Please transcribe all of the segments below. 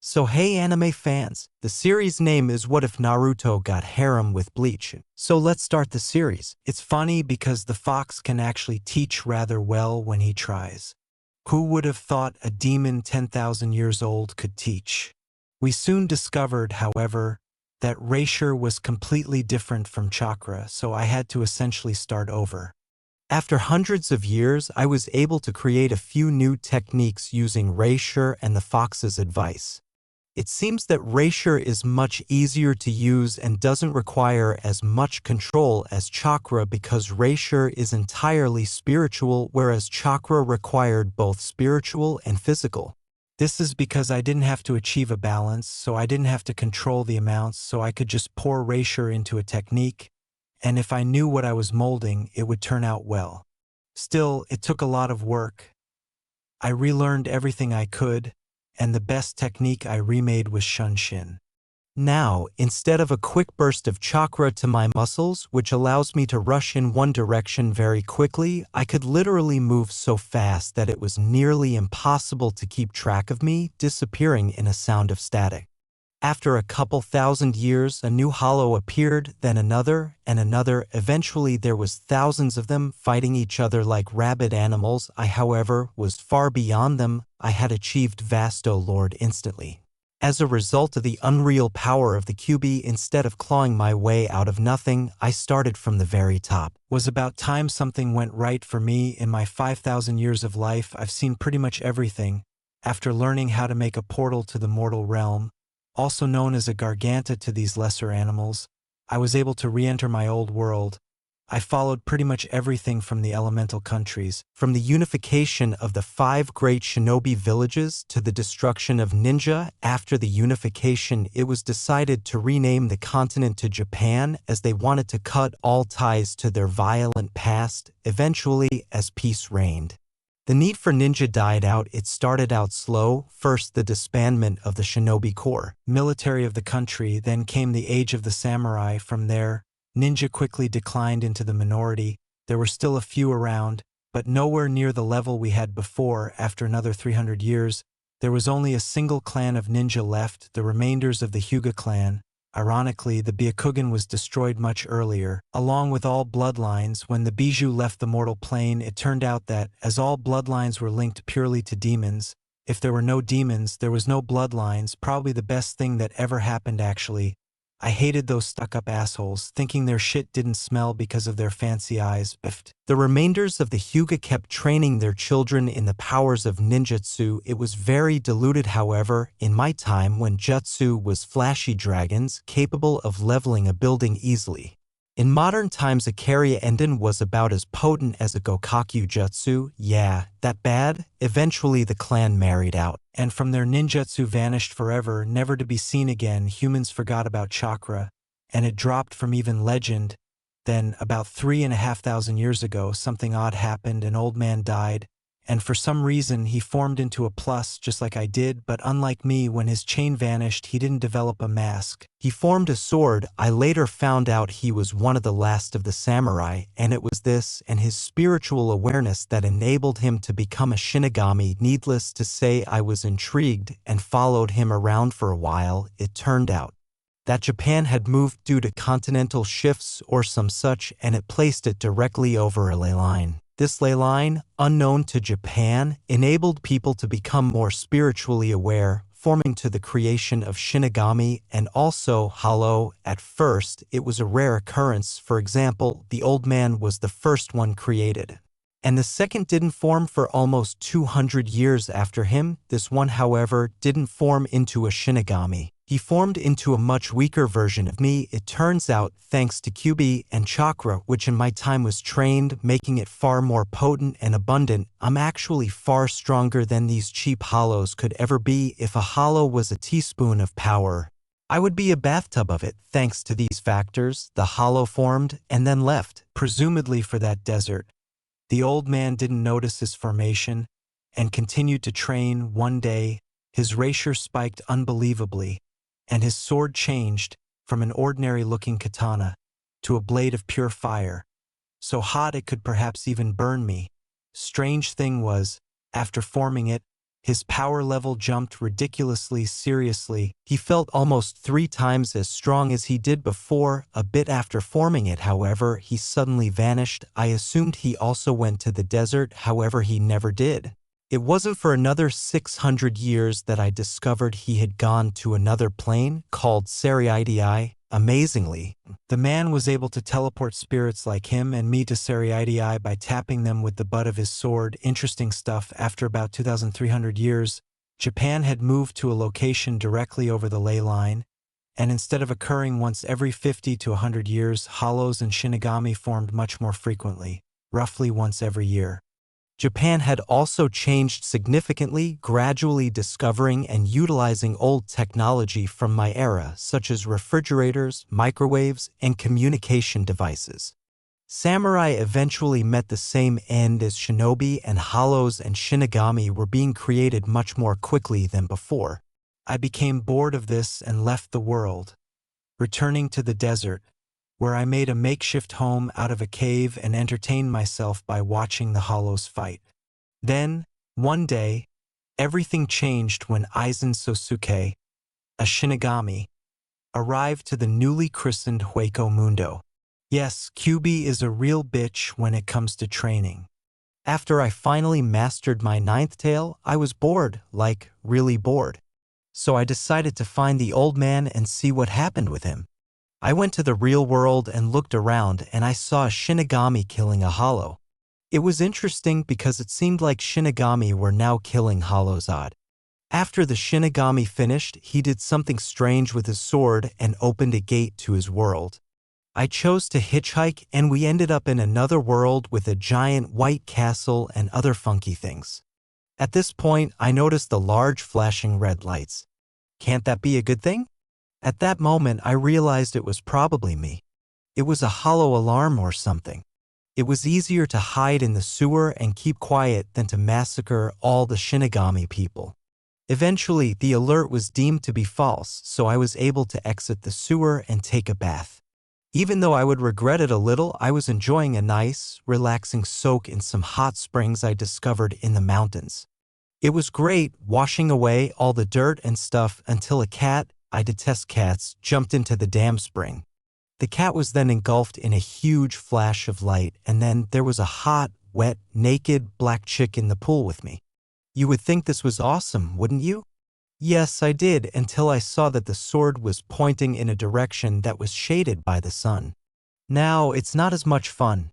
So hey anime fans, the series name is What If Naruto Got Harem with Bleach. So let's start the series. It's funny because the fox can actually teach rather well when he tries. Who would have thought a demon 10,000 years old could teach? We soon discovered, however, that Erasure was completely different from chakra, so I had to essentially start over. After hundreds of years, I was able to create a few new techniques using Erasure and the fox's advice. It seems that Erasure is much easier to use and doesn't require as much control as chakra because Erasure is entirely spiritual, whereas chakra required both spiritual and physical. This is because I didn't have to achieve a balance, so I didn't have to control the amounts, so I could just pour Erasure into a technique, and if I knew what I was molding, it would turn out well. Still, it took a lot of work. I relearned everything I could, and the best technique I remade was Shunshin. Now, instead of a quick burst of chakra to my muscles, which allows me to rush in one direction very quickly, I could literally move so fast that it was nearly impossible to keep track of me, disappearing in a sound of static. After a couple thousand years, a new hollow appeared, then another, and another. Eventually there was thousands of them fighting each other like rabid animals. I, however, was far beyond them. I had achieved Vasto Lord instantly. As a result of the unreal power of the QB, instead of clawing my way out of nothing, I started from the very top. Was about time something went right for me. In my 5,000 years of life, I've seen pretty much everything. After learning how to make a portal to the mortal realm, also known as a garganta to these lesser animals, I was able to re-enter my old world. I followed pretty much everything from the elemental countries, from the unification of the 5 great shinobi villages to the destruction of ninja. After the unification, it was decided to rename the continent to Japan as they wanted to cut all ties to their violent past, eventually as peace reigned. The need for ninja died out. It started out slow, first the disbandment of the shinobi corps, military of the country, then came the age of the samurai. From there, ninja quickly declined into the minority. There were still a few around, but nowhere near the level we had before. After another 300 years, there was only a single clan of ninja left, the remainders of the Hyuga clan. Ironically, the Byakugan was destroyed much earlier, along with all bloodlines. When the Bijou left the mortal plane, it turned out that, as all bloodlines were linked purely to demons, if there were no demons, there was no bloodlines. Probably the best thing that ever happened, actually. I hated those stuck-up assholes, thinking their shit didn't smell because of their fancy eyes. Biffed. The remainders of the Hyuga kept training their children in the powers of ninjutsu. It was very diluted, however, in my time when jutsu was flashy dragons capable of leveling a building easily. In modern times, a Karya Enden was about as potent as a Gokakyu jutsu. Yeah, that bad? Eventually the clan married out, and from their ninjutsu vanished forever, never to be seen again. Humans forgot about chakra, and it dropped from even legend. Then, about 3,500 years ago, something odd happened. An old man died, and for some reason he formed into a plus just like I did, but unlike me, when his chain vanished, he didn't develop a mask. He formed a sword. I later found out he was one of the last of the samurai, and it was this and his spiritual awareness that enabled him to become a shinigami. Needless to say, I was intrigued and followed him around for a while. It turned out that Japan had moved due to continental shifts or some such, and it placed it directly over a ley line. This ley line, unknown to Japan, enabled people to become more spiritually aware, forming to the creation of Shinigami and also Hollow. At first, it was a rare occurrence. For example, the old man was the first one created, and the second didn't form for almost 200 years after him. This one, however, didn't form into a Shinigami. He formed into a much weaker version of me. It turns out, thanks to QB and chakra, which in my time was trained, making it far more potent and abundant, I'm actually far stronger than these cheap hollows could ever be. If a hollow was a teaspoon of power, I would be a bathtub of it. Thanks to these factors, the hollow formed and then left, presumably for that desert. The old man didn't notice his formation and continued to train. One day, his Erasure spiked unbelievably, and his sword changed from an ordinary-looking katana to a blade of pure fire, so hot it could perhaps even burn me. Strange thing was, after forming it, His power level jumped ridiculously seriously. He felt almost 3 times as strong as he did before. A bit after forming it, however, he suddenly vanished. I assumed he also went to the desert, however he never did. It wasn't for another 600 years that I discovered he had gone to another plane called Seriidii. Amazingly, the man was able to teleport spirits like him and me to Seriidii by tapping them with the butt of his sword. Interesting stuff. After about 2,300 years, Japan had moved to a location directly over the ley line, and instead of occurring once every 50 to 100 years, hollows and shinigami formed much more frequently, roughly once every year. Japan had also changed significantly, gradually discovering and utilizing old technology from my era, such as refrigerators, microwaves, and communication devices. Samurai eventually met the same end as shinobi, and hollows and shinigami were being created much more quickly than before. I became bored of this and left the world, returning to the desert, where I made a makeshift home out of a cave and entertained myself by watching the hollows fight. Then, one day, everything changed when Aizen Sosuke, a shinigami, arrived to the newly christened Hueco Mundo. Yes, QB is a real bitch when it comes to training. After I finally mastered my 9th tail, I was bored, like really bored. So I decided to find the old man and see what happened with him. I went to the real world and looked around, and I saw a shinigami killing a hollow. It was interesting because it seemed like shinigami were now killing hollows odd. After the shinigami finished, he did something strange with his sword and opened a gate to his world. I chose to hitchhike, and we ended up in another world with a giant white castle and other funky things. At this point, I noticed the large flashing red lights. Can't that be a good thing? At that moment, I realized it was probably me. It was a hollow alarm or something. It was easier to hide in the sewer and keep quiet than to massacre all the shinigami people. Eventually, the alert was deemed to be false, so I was able to exit the sewer and take a bath. Even though I would regret it a little, I was enjoying a nice, relaxing soak in some hot springs I discovered in the mountains. It was great, washing away all the dirt and stuff until a cat, I detest cats, jumped into the damn spring. The cat was then engulfed in a huge flash of light, and then there was a hot, wet, naked, black chick in the pool with me. You would think this was awesome, wouldn't you? Yes, I did, until I saw that the sword was pointing in a direction that was shaded by the sun. Now, it's not as much fun.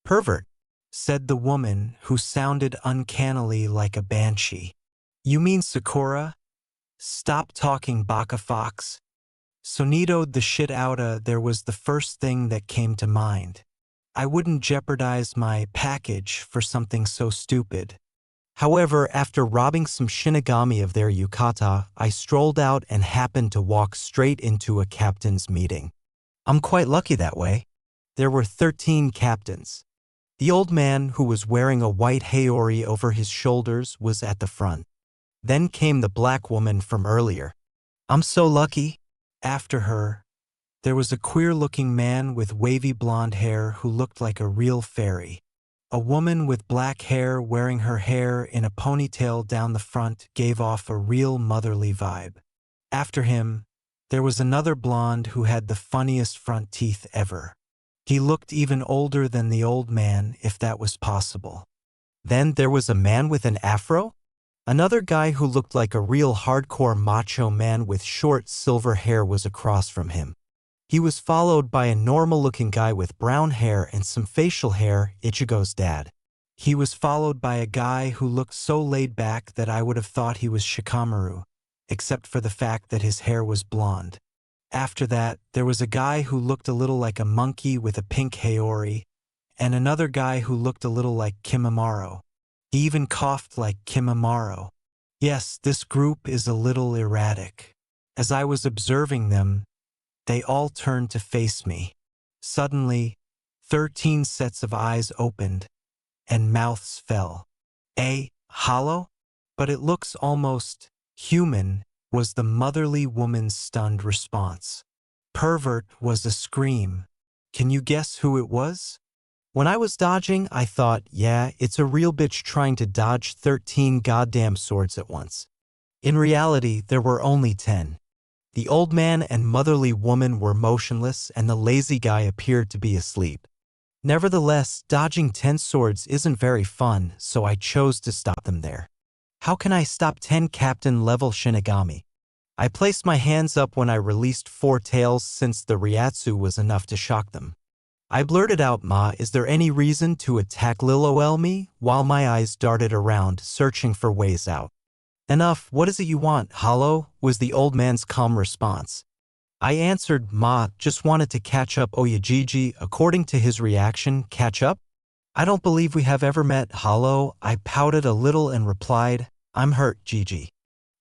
Pervert, said the woman, who sounded uncannily like a banshee. You mean Sakura? Stop talking, Baka Fox. Sonidoed the shit outta there was the first thing that came to mind. I wouldn't jeopardize my package for something so stupid. However, after robbing some shinigami of their yukata, I strolled out and happened to walk straight into a captain's meeting. I'm quite lucky that way. There were 13 captains. The old man, who was wearing a white haori over his shoulders, was at the front. Then came the black woman from earlier. I'm so lucky. After her, there was a queer-looking man with wavy blonde hair who looked like a real fairy. A woman with black hair wearing her hair in a ponytail down the front gave off a real motherly vibe. After him, there was another blonde who had the funniest front teeth ever. He looked even older than the old man, if that was possible. Then there was a man with an afro? Another guy who looked like a real hardcore macho man with short silver hair was across from him. He was followed by a normal-looking guy with brown hair and some facial hair, Ichigo's dad. He was followed by a guy who looked so laid back that I would have thought he was Shikamaru, except for the fact that his hair was blonde. After that, there was a guy who looked a little like a monkey with a pink haori, and another guy who looked a little like Kimimaro. He even coughed like Kimimaro. Yes, this group is a little erratic. As I was observing them, they all turned to face me. Suddenly, 13 sets of eyes opened, and mouths fell. Hollow? But it looks almost human, was the motherly woman's stunned response. Pervert was a scream. Can you guess who it was? When I was dodging, I thought, yeah, it's a real bitch trying to dodge 13 goddamn swords at once. In reality, there were only 10. The old man and motherly woman were motionless, and the lazy guy appeared to be asleep. Nevertheless, dodging 10 swords isn't very fun, so I chose to stop them there. How can I stop 10 captain-level Shinigami? I placed my hands up when I released 4 tails since the Ryatsu was enough to shock them. I blurted out, "Ma, is there any reason to attack Lil me?" while my eyes darted around, searching for ways out. "Enough, what is it you want, Hollow?" was the old man's calm response. I answered, "Ma, just wanted to catch up Oyajiji." According to his reaction, catch up? "I don't believe we have ever met, Hollow." I pouted a little and replied, "I'm hurt, Gigi.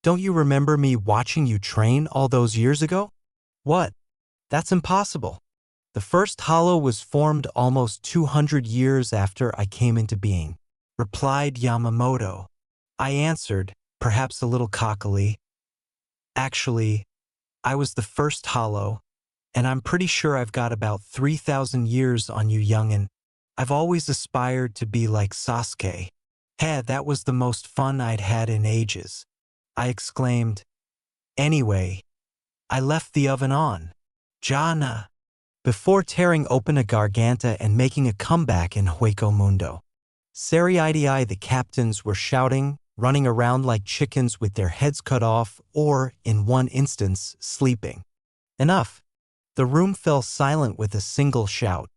Don't you remember me watching you train all those years ago?" "What? That's impossible. The first Hollow was formed almost 200 years after I came into being," replied Yamamoto. I answered, perhaps a little cockily, "Actually, I was the first Hollow, and I'm pretty sure I've got about 3,000 years on you, youngin'. I've always aspired to be like Sasuke." "Hey, that was the most fun I'd had in ages," I exclaimed. "Anyway, I left the oven on. Jana." Before tearing open a garganta and making a comeback in Hueco Mundo. Sari-Idi, the captains were shouting, running around like chickens with their heads cut off, or, in one instance, sleeping. Enough. The room fell silent with a single shout.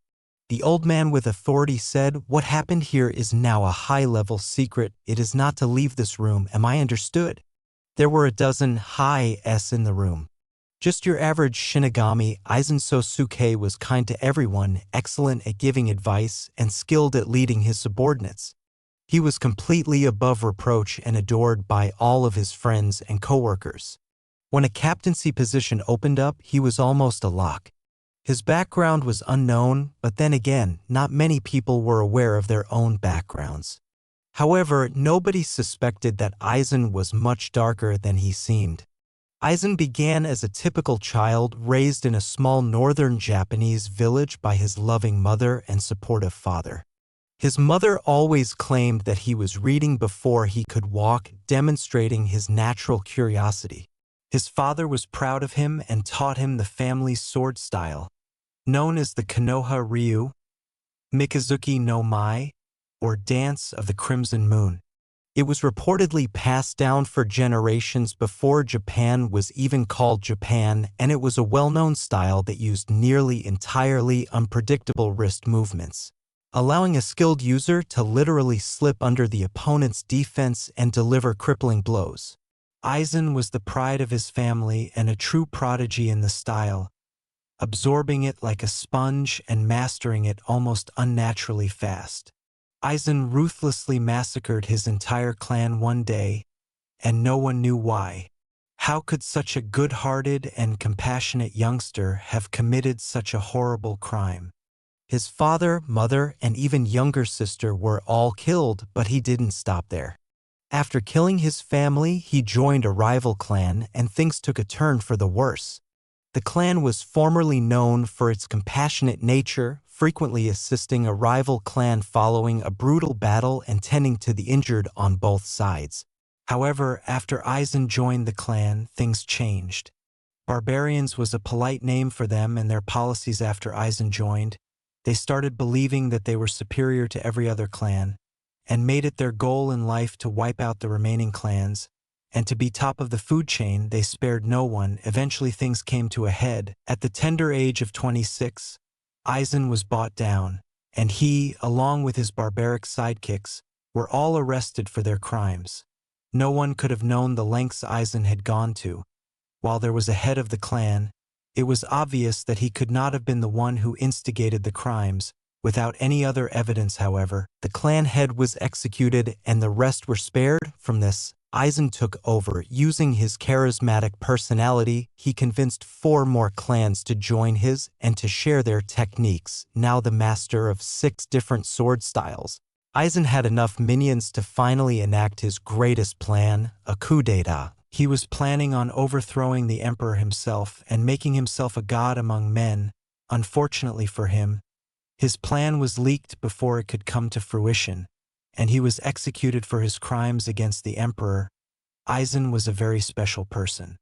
The old man with authority said, "What happened here is now a high-level secret. It is not to leave this room, am I understood?" There were a dozen high-s in the room. Just your average Shinigami. Aizen Sosuke was kind to everyone, excellent at giving advice, and skilled at leading his subordinates. He was completely above reproach and adored by all of his friends and coworkers. When a captaincy position opened up, he was almost a lock. His background was unknown, but then again, not many people were aware of their own backgrounds. However, nobody suspected that Aizen was much darker than he seemed. Aizen began as a typical child raised in a small northern Japanese village by his loving mother and supportive father. His mother always claimed that he was reading before he could walk, demonstrating his natural curiosity. His father was proud of him and taught him the family's sword style, known as the Konoha Ryu, Mikazuki no Mai, or Dance of the Crimson Moon. It was reportedly passed down for generations before Japan was even called Japan, and it was a well-known style that used nearly entirely unpredictable wrist movements, allowing a skilled user to literally slip under the opponent's defense and deliver crippling blows. Aizen was the pride of his family and a true prodigy in the style, absorbing it like a sponge and mastering it almost unnaturally fast. Aizen ruthlessly massacred his entire clan one day, and no one knew why. How could such a good-hearted and compassionate youngster have committed such a horrible crime? His father, mother, and even younger sister were all killed, but he didn't stop there. After killing his family, he joined a rival clan, and things took a turn for the worse. The clan was formerly known for its compassionate nature, frequently assisting a rival clan following a brutal battle and tending to the injured on both sides. However, after Aizen joined the clan, things changed. Barbarians was a polite name for them and their policies after Aizen joined. They started believing that they were superior to every other clan, and made it their goal in life to wipe out the remaining clans. And to be top of the food chain, they spared no one. Eventually things came to a head. At the tender age of 26, Aizen was brought down, and he, along with his barbaric sidekicks, were all arrested for their crimes. No one could have known the lengths Aizen had gone to. While there was a head of the clan, it was obvious that he could not have been the one who instigated the crimes. Without any other evidence, however, the clan head was executed and the rest were spared. From this, Aizen took over. Using his charismatic personality, he convinced 4 more clans to join his and to share their techniques. Now the master of 6 different sword styles, Aizen had enough minions to finally enact his greatest plan, a coup d'etat. He was planning on overthrowing the emperor himself and making himself a god among men. Unfortunately for him, His plan was leaked before it could come to fruition, and he was executed for his crimes against the emperor. Aizen was a very special person.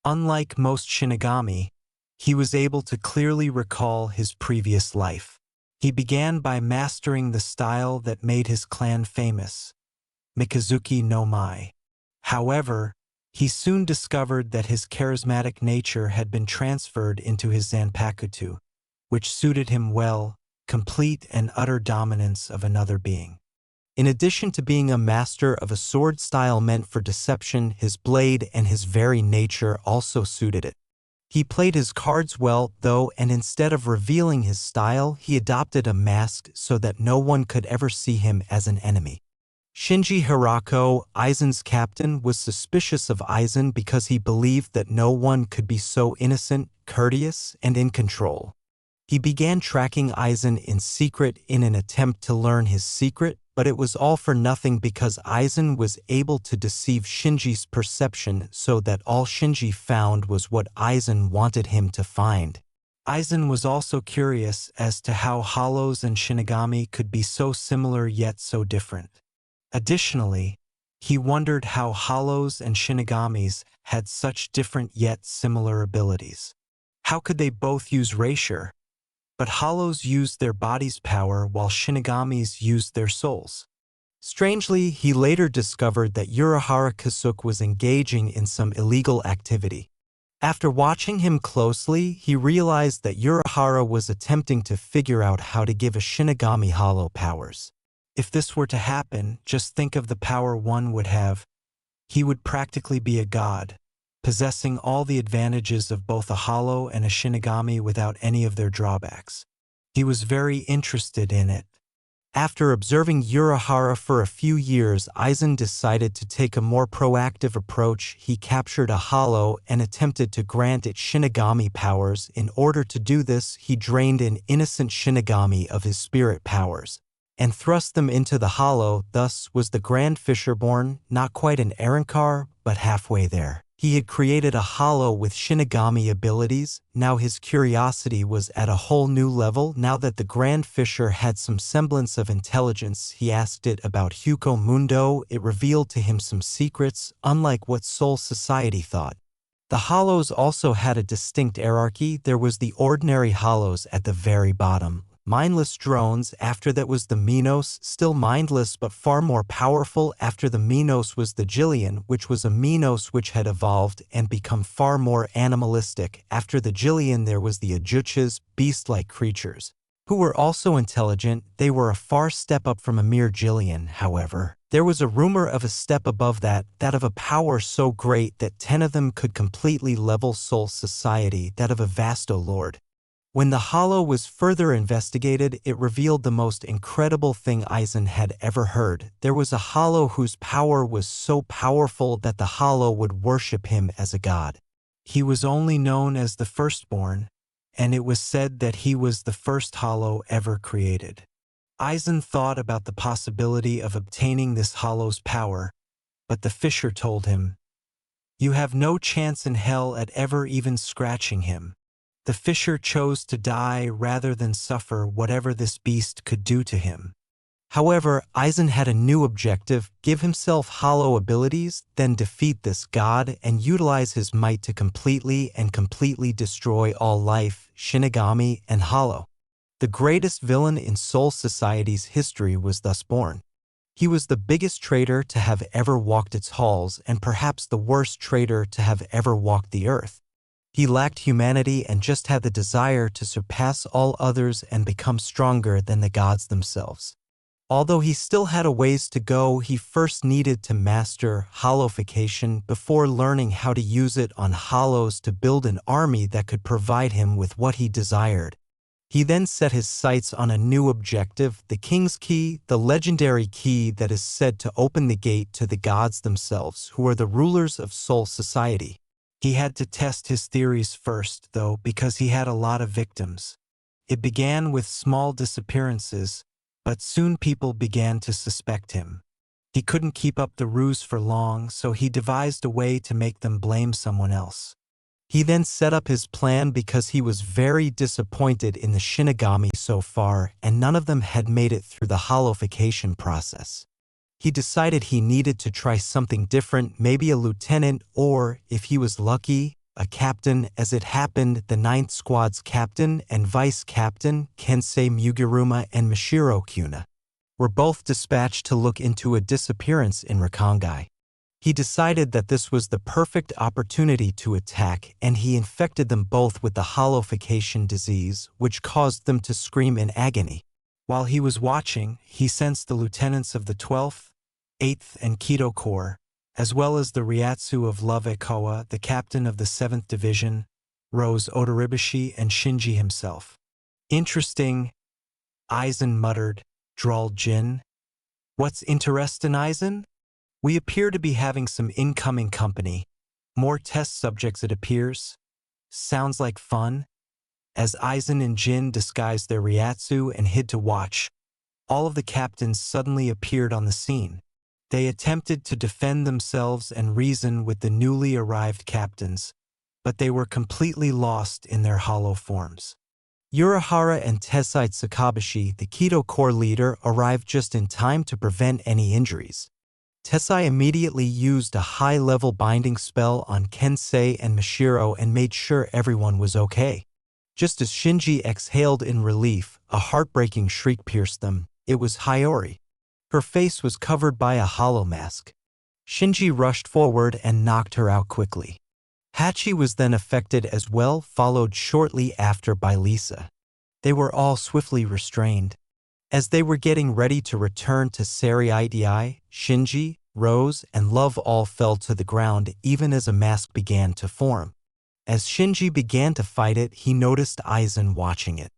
Unlike most Shinigami, he was able to clearly recall his previous life. He began by mastering the style that made his clan famous, Mikazuki no Mai. However, he soon discovered that his charismatic nature had been transferred into his Zanpakuto, which suited him well, complete and utter dominance of another being. In addition to being a master of a sword style meant for deception, his blade and his very nature also suited it. He played his cards well, though, and instead of revealing his style, he adopted a mask so that no one could ever see him as an enemy. Shinji Hirako, Aizen's captain, was suspicious of Aizen because he believed that no one could be so innocent, courteous, and in control. He began tracking Aizen in secret in an attempt to learn his secret, but it was all for nothing because Aizen was able to deceive Shinji's perception so that all Shinji found was what Aizen wanted him to find. Aizen was also curious as to how hollows and Shinigami could be so similar yet so different. Additionally, he wondered how hollows and Shinigamis had such different yet similar abilities. How could they both use Raisure? But hollows used their body's power while Shinigamis used their souls. Strangely, he later discovered that Urahara Kasuke was engaging in some illegal activity. After watching him closely, he realized that Urahara was attempting to figure out how to give a Shinigami hollow powers. If this were to happen, just think of the power one would have. He would practically be a god, possessing all the advantages of both a hollow and a Shinigami without any of their drawbacks. He was very interested in it. After observing Urahara for a few years, Aizen decided to take a more proactive approach. He captured a hollow and attempted to grant it Shinigami powers. In order to do this, he drained an innocent Shinigami of his spirit powers and thrust them into the hollow. Thus was the Grand Fisher born, not quite an Arrancar, but halfway there. He had created a hollow with Shinigami abilities. Now his curiosity was at a whole new level. Now that the Grand Fisher had some semblance of intelligence, he asked it about Huko Mundo. It revealed to him some secrets, unlike what Soul Society thought. The hollows also had a distinct hierarchy. There was the ordinary hollows at the very bottom. Mindless drones. After that was the Minos, still mindless but far more powerful. After the Minos was the Jillian, which was a Minos which had evolved and become far more animalistic. After the Jillian there was the Ajuchas, beast-like creatures, who were also intelligent. They were a far step up from a mere Jillian, however. There was a rumor of a step above that of a power so great that 10 of them could completely level Soul Society, that of a Vasto Lord. When the hollow was further investigated, it revealed the most incredible thing Aizen had ever heard. There was a hollow whose power was so powerful that the hollow would worship him as a god. He was only known as the Firstborn, and it was said that he was the first hollow ever created. Aizen thought about the possibility of obtaining this hollow's power, but the Fisher told him, "You have no chance in hell at ever even scratching him." The Fisher chose to die rather than suffer whatever this beast could do to him. However, Aizen had a new objective: give himself hollow abilities, then defeat this god and utilize his might to completely destroy all life, Shinigami, and hollow. The greatest villain in Soul Society's history was thus born. He was the biggest traitor to have ever walked its halls and perhaps the worst traitor to have ever walked the earth. He lacked humanity and just had the desire to surpass all others and become stronger than the gods themselves. Although he still had a ways to go, he first needed to master hollowification before learning how to use it on hollows to build an army that could provide him with what he desired. He then set his sights on a new objective: the King's Key, the legendary key that is said to open the gate to the gods themselves, who are the rulers of Soul Society. He had to test his theories first, though, because he had a lot of victims. It began with small disappearances, but soon people began to suspect him. He couldn't keep up the ruse for long, so he devised a way to make them blame someone else. He then set up his plan because he was very disappointed in the Shinigami so far and none of them had made it through the holification process. He decided he needed to try something different, maybe a lieutenant or, if he was lucky, a captain. As it happened, the 9th Squad's captain and vice captain, Kensei Muguruma and Mishiro Kuna, were both dispatched to look into a disappearance in Rakangai. He decided that this was the perfect opportunity to attack, and he infected them both with the holification disease, which caused them to scream in agony. While he was watching, he sensed the lieutenants of the 12th, 8th, and Kido Corps, as well as the Ryatsu of Love Ikoa, the captain of the 7th Division, Rose Odoribashi, and Shinji himself. Interesting, Aizen muttered, drawled Jin. What's interesting, Aizen? We appear to be having some incoming company. More test subjects, it appears. Sounds like fun. As Aizen and Jin disguised their Ryatsu and hid to watch, all of the captains suddenly appeared on the scene. They attempted to defend themselves and reason with the newly arrived captains, but they were completely lost in their hollow forms. Urahara and Tessai Tsukabshi, the Kido Corps leader, arrived just in time to prevent any injuries. Tessai immediately used a high-level binding spell on Kensei and Mishiro and made sure everyone was okay. Just as Shinji exhaled in relief, a heartbreaking shriek pierced them. It was Hiyori. Her face was covered by a hollow mask. Shinji rushed forward and knocked her out quickly. Hachi was then affected as well, followed shortly after by Lisa. They were all swiftly restrained. As they were getting ready to return to Serai, Shinji, Rose, and Love all fell to the ground even as a mask began to form. As Shinji began to fight it, he noticed Aizen watching it.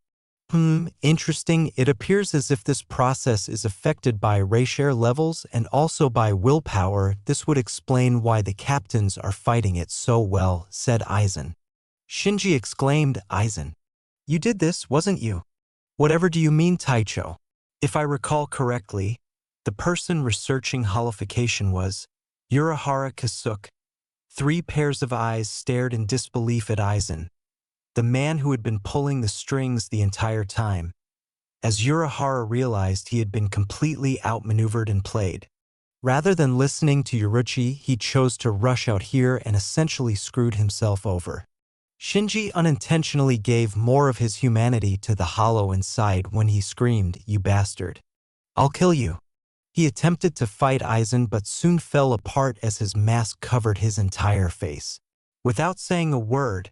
Interesting. It appears as if this process is affected by ratio levels and also by willpower. This would explain why the captains are fighting it so well, said Aizen. Shinji exclaimed, Aizen, you did this, wasn't you? Whatever do you mean, Taicho? If I recall correctly, the person researching holification was Urahara Kasuke. 3 pairs of eyes stared in disbelief at Aizen, the man who had been pulling the strings the entire time. As Urahara realized he had been completely outmaneuvered and played. Rather than listening to Yoruichi, he chose to rush out here and essentially screwed himself over. Shinji unintentionally gave more of his humanity to the hollow inside when he screamed, you bastard. I'll kill you. He attempted to fight Aizen but soon fell apart as his mask covered his entire face. Without saying a word,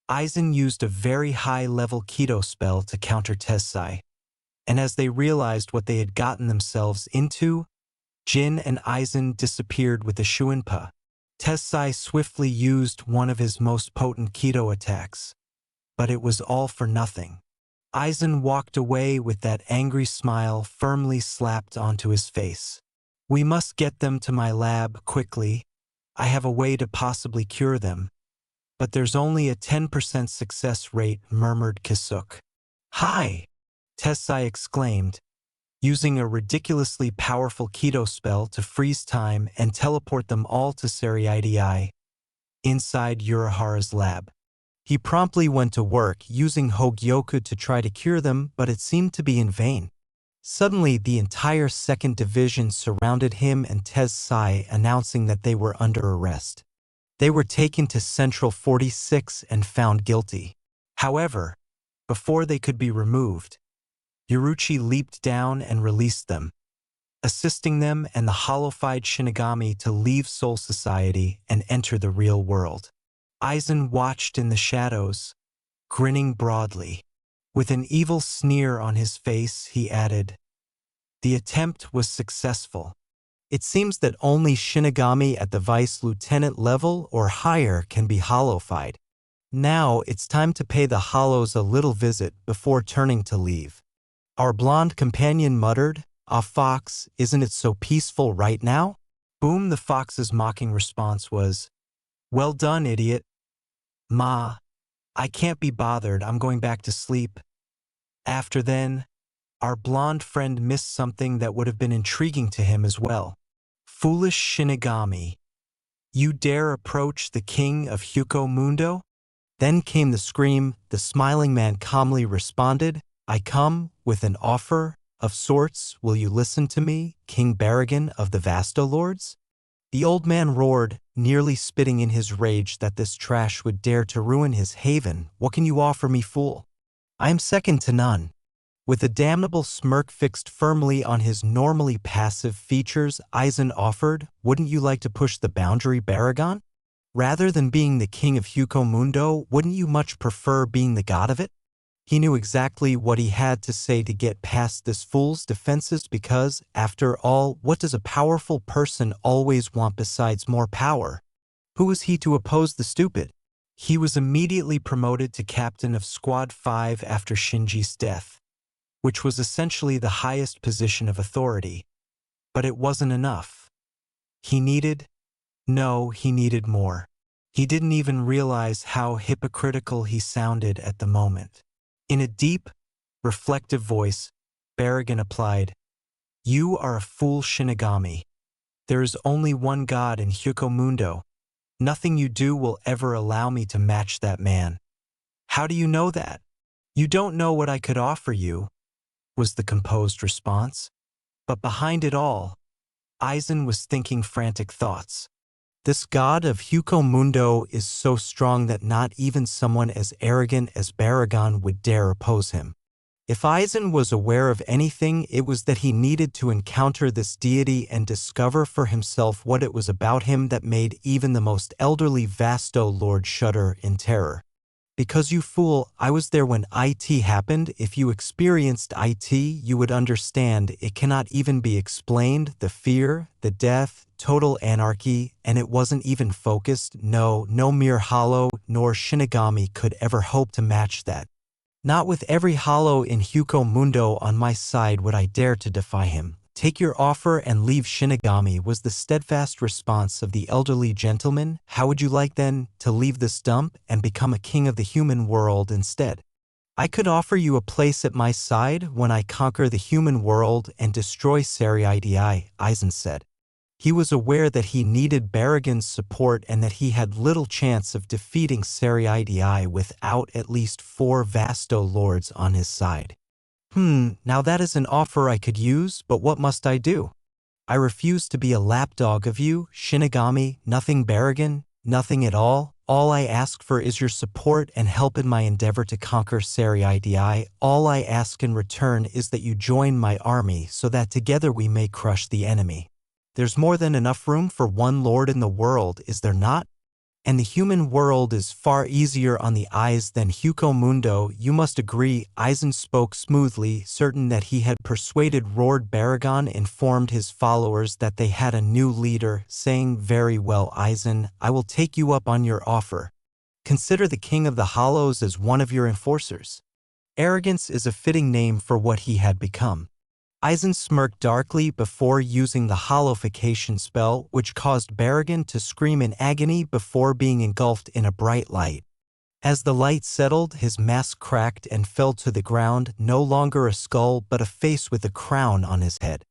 Aizen used a very high-level Kido spell to counter Tessai. And as they realized what they had gotten themselves into, Jin and Aizen disappeared with the Shuinpa. Tessai swiftly used one of his most potent Kido attacks, but it was all for nothing. Aizen walked away with that angry smile firmly slapped onto his face. We must get them to my lab quickly. I have a way to possibly cure them. But there's only a 10% success rate, murmured Kasuke. Hi! Tessai exclaimed, using a ridiculously powerful Kido spell to freeze time and teleport them all to Serai inside Urahara's lab. He promptly went to work using Hogyoku to try to cure them, but it seemed to be in vain. Suddenly, the entire 2nd Division surrounded him and Tessai, announcing that they were under arrest. They were taken to Central 46 and found guilty. However, before they could be removed, Yoruichi leaped down and released them, assisting them and the holified Shinigami to leave Soul Society and enter the real world. Aizen watched in the shadows, grinning broadly. With an evil sneer on his face, he added, the attempt was successful. It seems that only Shinigami at the Vice Lieutenant level or higher can be holified. Now it's time to pay the hollows a little visit before turning to leave. Our blonde companion muttered, Ah, Fox, isn't it so peaceful right now? Boom, the fox's mocking response was, well done, idiot. Ma, I can't be bothered, I'm going back to sleep. After then, our blonde friend missed something that would have been intriguing to him as well. Foolish Shinigami, you dare approach the king of Huko Mundo? Then came the scream. The smiling man calmly responded, I come with an offer of sorts. Will you listen to me, King Baragon of the Vasto Lords? The old man roared, nearly spitting in his rage that this trash would dare to ruin his haven. What can you offer me, fool? I am second to none. With a damnable smirk fixed firmly on his normally passive features, Aizen offered, wouldn't you like to push the boundary, Baragon? Rather than being the king of Huko Mundo, wouldn't you much prefer being the god of it? He knew exactly what he had to say to get past this fool's defenses because, after all, what does a powerful person always want besides more power? Who was he to oppose the stupid? He was immediately promoted to captain of Squad 5 after Shinji's death, which was essentially the highest position of authority. But it wasn't enough. He needed more. He didn't even realize how hypocritical he sounded at the moment. In a deep, reflective voice, Baragon applied, You are a fool, Shinigami. There is only one god in Huko Mundo. Nothing you do will ever allow me to match that man. How do you know that? You don't know what I could offer you, was the composed response. But behind it all, Aizen was thinking frantic thoughts. This god of Huko Mundo is so strong that not even someone as arrogant as Baragon would dare oppose him. If Aizen was aware of anything, it was that he needed to encounter this deity and discover for himself what it was about him that made even the most elderly Vasto Lord shudder in terror. Because you fool, I was there when IT happened. If you experienced IT, you would understand it cannot even be explained. The fear, the death, total anarchy, and it wasn't even focused. No mere hollow nor Shinigami could ever hope to match that. Not with every hollow in Huko Mundo on my side would I dare to defy him. Take your offer and leave Shinigami, was the steadfast response of the elderly gentleman. How would you like then to leave this dump and become a king of the human world instead? I could offer you a place at my side when I conquer the human world and destroy Serai, Aizen said. He was aware that he needed Baragon's support and that he had little chance of defeating Serai without at least 4 Vasto Lords on his side. Now that is an offer I could use, but what must I do? I refuse to be a lapdog of you, Shinigami, nothing Baragon, nothing at all. All I ask for is your support and help in my endeavor to conquer Serai. All I ask in return is that you join my army so that together we may crush the enemy. There's more than enough room for one lord in the world, is there not? And the human world is far easier on the eyes than Huko Mundo, you must agree. Aizen spoke smoothly, certain that he had persuaded. Roared Baragon informed his followers that they had a new leader, saying, Very well, Aizen, I will take you up on your offer. Consider the King of the Hollows as one of your enforcers. Arrogance is a fitting name for what he had become. Aizen smirked darkly before using the hollowification spell, which caused Baragon to scream in agony before being engulfed in a bright light. As the light settled, his mask cracked and fell to the ground, no longer a skull but a face with a crown on his head.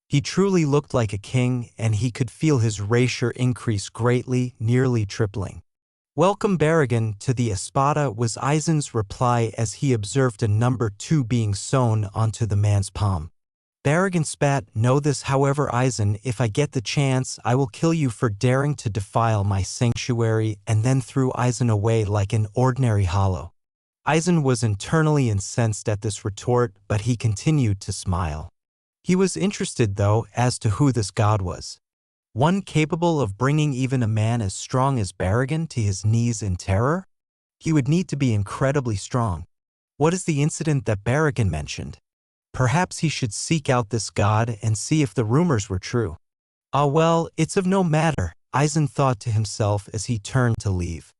He truly looked like a king, and he could feel his rapier increase greatly, nearly tripling. Welcome, Baragon, to the Espada, was Aizen's reply as he observed a number 2 being sewn onto the man's palm. Baragon spat, Know this, however, Aizen, if I get the chance, I will kill you for daring to defile my sanctuary, and then threw Aizen away like an ordinary hollow. Aizen was internally incensed at this retort, but he continued to smile. He was interested, though, as to who this god was. One capable of bringing even a man as strong as Baragon to his knees in terror? He would need to be incredibly strong. What is the incident that Baragon mentioned? Perhaps he should seek out this god and see if the rumors were true. Ah well, it's of no matter, Aizen thought to himself as he turned to leave.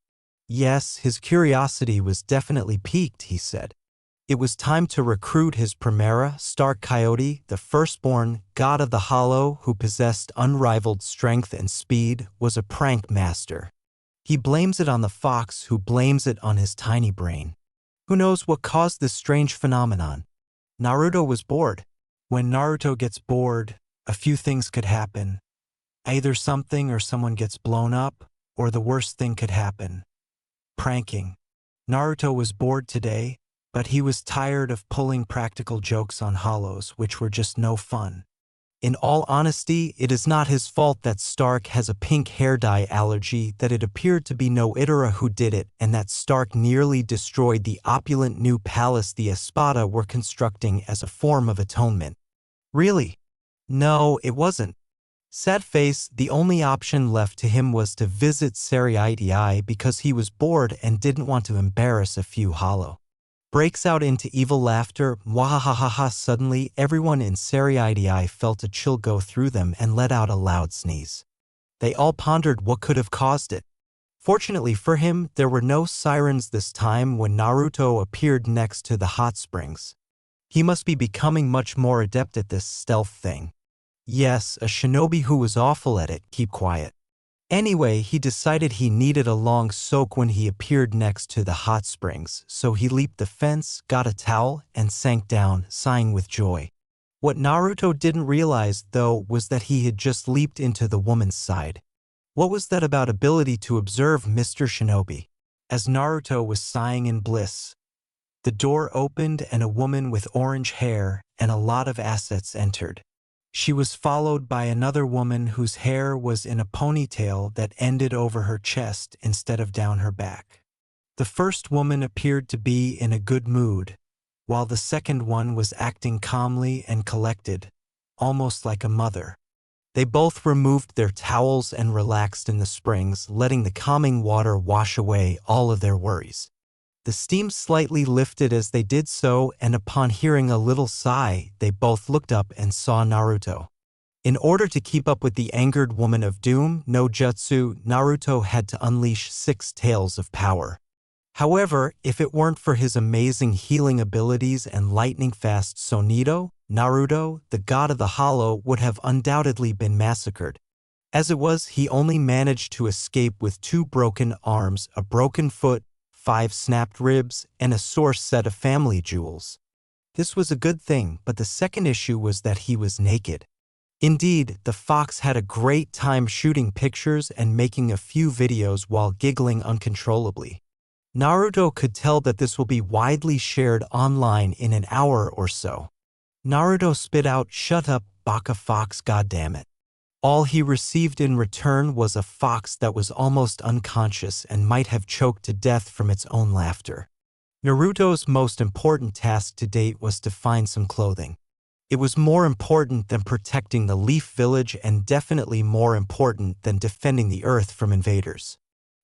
Yes, his curiosity was definitely piqued, he said. It was time to recruit his Primera, Stark Coyote, the firstborn, god of the Hollow, who possessed unrivaled strength and speed, was a prank master. He blames it on the fox, who blames it on his tiny brain. Who knows what caused this strange phenomenon? Naruto was bored. When Naruto gets bored, a few things could happen. Either something or someone gets blown up, or the worst thing could happen. Pranking. Naruto was bored today, but he was tired of pulling practical jokes on hollows, which were just no fun. In all honesty, it is not his fault that Stark has a pink hair dye allergy, that it appeared to be no Itara who did it, and that Stark nearly destroyed the opulent new palace the Espada were constructing as a form of atonement. Really? No, it wasn't. Sad face, the only option left to him was to visit Seriitii because he was bored and didn't want to embarrass a few hollow. Breaks out into evil laughter, wahahaha. Suddenly, everyone in Seriitii felt a chill go through them and let out a loud sneeze. They all pondered what could have caused it. Fortunately for him, there were no sirens this time when Naruto appeared next to the hot springs. He must be becoming much more adept at this stealth thing. Yes, a shinobi who was awful at it. Keep quiet. Anyway, he decided he needed a long soak when he appeared next to the hot springs, so he leaped the fence, got a towel, and sank down, sighing with joy. What Naruto didn't realize, though, was that he had just leaped into the woman's side. What was that about ability to observe Mr. Shinobi? As Naruto was sighing in bliss, the door opened and a woman with orange hair and a lot of assets entered. She was followed by another woman whose hair was in a ponytail that ended over her chest instead of down her back. The first woman appeared to be in a good mood, while the second one was acting calmly and collected, almost like a mother. They both removed their towels and relaxed in the springs, letting the calming water wash away all of their worries. The steam slightly lifted as they did so, and upon hearing a little sigh, they both looked up and saw Naruto. In order to keep up with the angered woman of doom, no jutsu, Naruto had to unleash 6 tails of power. However, if it weren't for his amazing healing abilities and lightning-fast Sonido, Naruto, the god of the hollow, would have undoubtedly been massacred. As it was, he only managed to escape with 2 broken arms, a broken foot, 5 snapped ribs, and a sore set of family jewels. This was a good thing, but the second issue was that he was naked. Indeed, the fox had a great time shooting pictures and making a few videos while giggling uncontrollably. Naruto could tell that this will be widely shared online in an hour or so. Naruto spit out, "Shut up, baka fox, goddammit." All he received in return was a fox that was almost unconscious and might have choked to death from its own laughter. Naruto's most important task to date was to find some clothing. It was more important than protecting the Leaf Village and definitely more important than defending the Earth from invaders.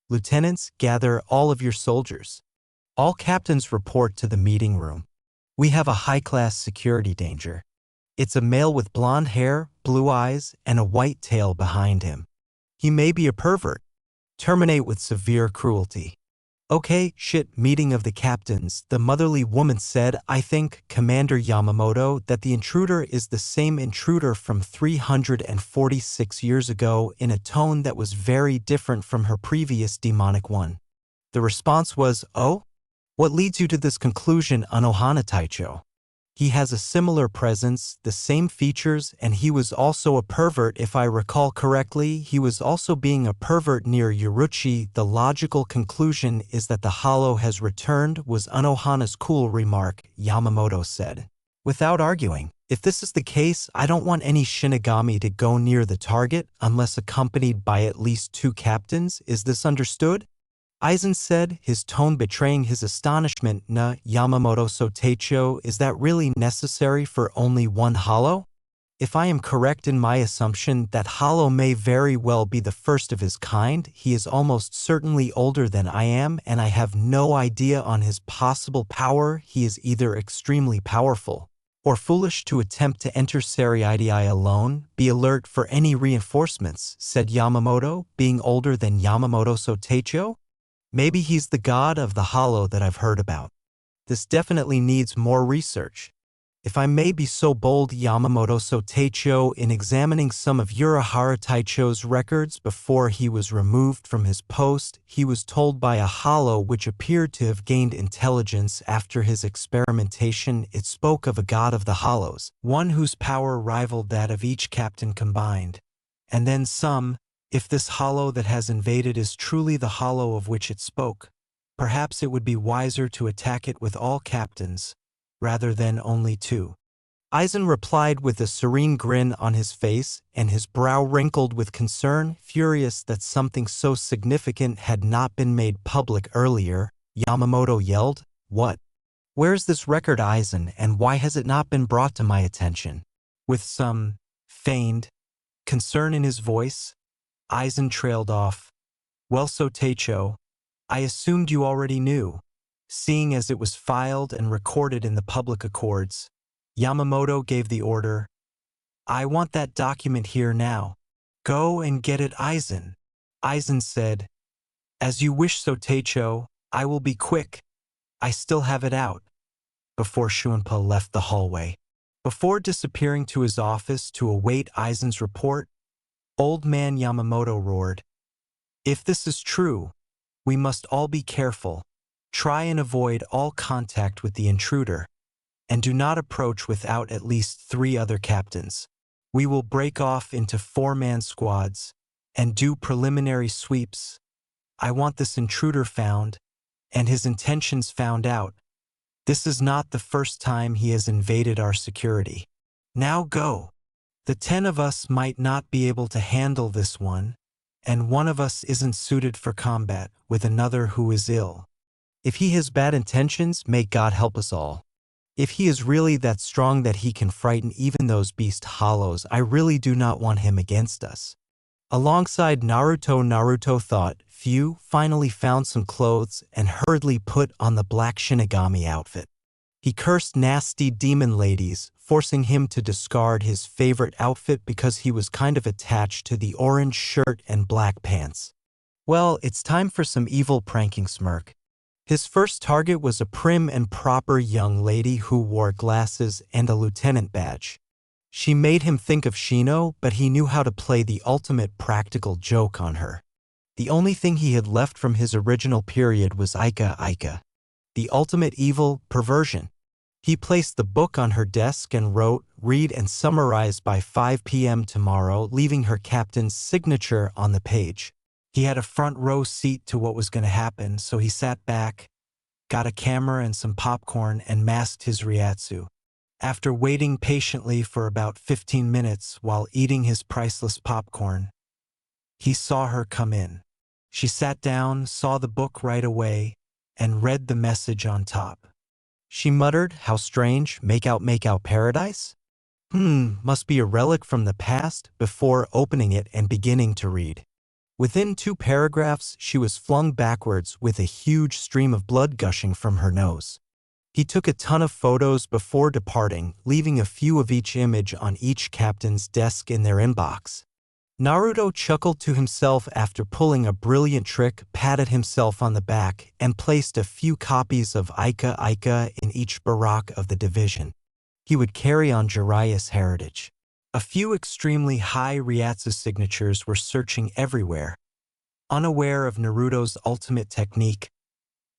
Lieutenants, gather all of your soldiers. All captains report to the meeting room. We have a high-class security danger. It's a male with blonde hair, blue eyes, and a white tail behind him. He may be a pervert. Terminate with severe cruelty. Okay, shit, meeting of the captains, the motherly woman said. I think, Commander Yamamoto, that the intruder is the same intruder from 346 years ago, in a tone that was very different from her previous demonic one. The response was, oh? What leads you to this conclusion, Anohana Taicho? He has a similar presence, the same features, and he was also a pervert. If I recall correctly, he was also being a pervert near Yoruchi. The logical conclusion is that the hollow has returned, was Anohana's cool remark, Yamamoto said. Without arguing, if this is the case, I don't want any Shinigami to go near the target unless accompanied by at least 2 captains. Is this understood? Aizen said, his tone betraying his astonishment. Na, Yamamoto Soteicho, is that really necessary for only one hollow? If I am correct in my assumption, that hollow may very well be the first of his kind. He is almost certainly older than I am, and I have no idea on his possible power. He is either extremely powerful or foolish to attempt to enter Seriitii alone. Be alert for any reinforcements, said Yamamoto, being older than Yamamoto Soteicho. Maybe he's the god of the hollow that I've heard about. This definitely needs more research. If I may be so bold, Yamamoto Soteicho, in examining some of Urahara Taicho's records before he was removed from his post, he was told by a hollow which appeared to have gained intelligence after his experimentation. It spoke of a god of the hollows, one whose power rivaled that of each captain combined. And then some. If this hollow that has invaded is truly the hollow of which it spoke, Perhaps it would be wiser to attack it with all captains, rather than only two. Aizen replied with a serene grin on his face and his brow wrinkled with concern, furious that something so significant had not been made public earlier. Yamamoto yelled, "What? Where's this record, Aizen, and why has it not been brought to my attention?" With some feigned concern in his voice, Aizen trailed off. "Well, so Teicho, I assumed you already knew, seeing as it was filed and recorded in the public accords." Yamamoto gave the order, "I want that document here now. Go and get it, Aizen." Aizen said, "As you wish, so Teicho, I will be quick. I still have it out." Before Shunpa left the hallway. Before disappearing to his office to await Aizen's report, Old Man Yamamoto roared, "If this is true, we must all be careful. Try and avoid all contact with the intruder, and do not approach without at least 3 other captains. We will break off into 4-man squads and do preliminary sweeps. I want this intruder found, and his intentions found out. This is not the first time he has invaded our security. Now go. The 10 of us might not be able to handle this one, and one of us isn't suited for combat with another who is ill. If he has bad intentions, may God help us all. If he is really that strong that he can frighten even those beast hollows, I really do not want him against us." Alongside Naruto thought, Phew, finally found some clothes and hurriedly put on the black Shinigami outfit. He cursed nasty demon ladies, forcing him to discard his favorite outfit because he was kind of attached to the orange shirt and black pants. Well, it's time for some evil pranking smirk. His first target was a prim and proper young lady who wore glasses and a lieutenant badge. She made him think of Shino, but he knew how to play the ultimate practical joke on her. The only thing he had left from his original period was Ika, the ultimate evil perversion. He placed the book on her desk and wrote, "Read and summarize by 5 p.m. tomorrow," leaving her captain's signature on the page. He had a front row seat to what was going to happen, so he sat back, got a camera and some popcorn, and masked his Ryatsu. After waiting patiently for about 15 minutes while eating his priceless popcorn, he saw her come in. She sat down, saw the book right away, and read the message on top. She muttered, "How strange, make out paradise? Must be a relic from the past," before opening it and beginning to read. Within 2 paragraphs, she was flung backwards with a huge stream of blood gushing from her nose. He took a ton of photos before departing, leaving a few of each image on each captain's desk in their inbox. Naruto chuckled to himself after pulling a brilliant trick, patted himself on the back, and placed a few copies of Ika in each barack of the division. He would carry on Jiraiya's heritage. A few extremely high Ryatsu signatures were searching everywhere, unaware of Naruto's ultimate technique,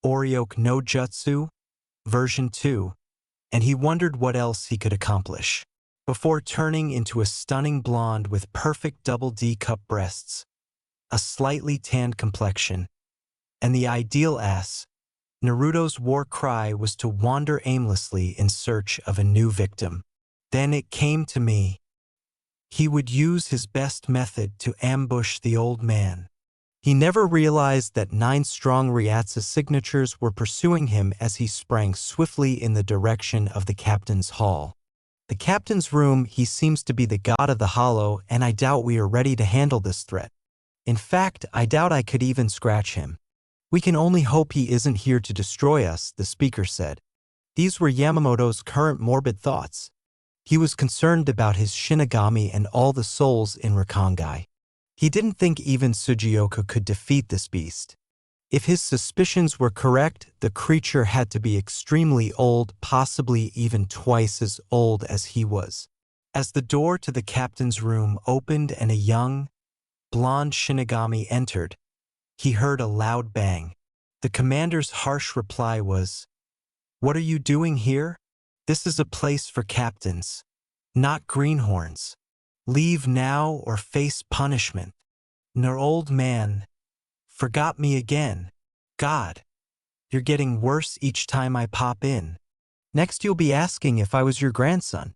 Oryoke no Jutsu, version 2, and he wondered what else he could accomplish. Before turning into a stunning blonde with perfect double D cup breasts, a slightly tanned complexion, and the ideal ass, Naruto's war cry was to wander aimlessly in search of a new victim. Then it came to me. He would use his best method to ambush the old man. He never realized that 9 strong Ryatsu signatures were pursuing him as he sprang swiftly in the direction of the captain's hall. The captain's room, he seems to be the god of the hollow, and I doubt we are ready to handle this threat. In fact, I doubt I could even scratch him. We can only hope he isn't here to destroy us, the speaker said. These were Yamamoto's current morbid thoughts. He was concerned about his Shinigami and all the souls in Rakangai. He didn't think even Sugioka could defeat this beast. If his suspicions were correct, the creature had to be extremely old, possibly even twice as old as he was. As the door to the captain's room opened and a young, blonde Shinigami entered, he heard a loud bang. The commander's harsh reply was, "What are you doing here? This is a place for captains, not greenhorns. Leave now or face punishment." Ner old man, forgot me again. God. You're getting worse each time I pop in. Next you'll be asking if I was your grandson.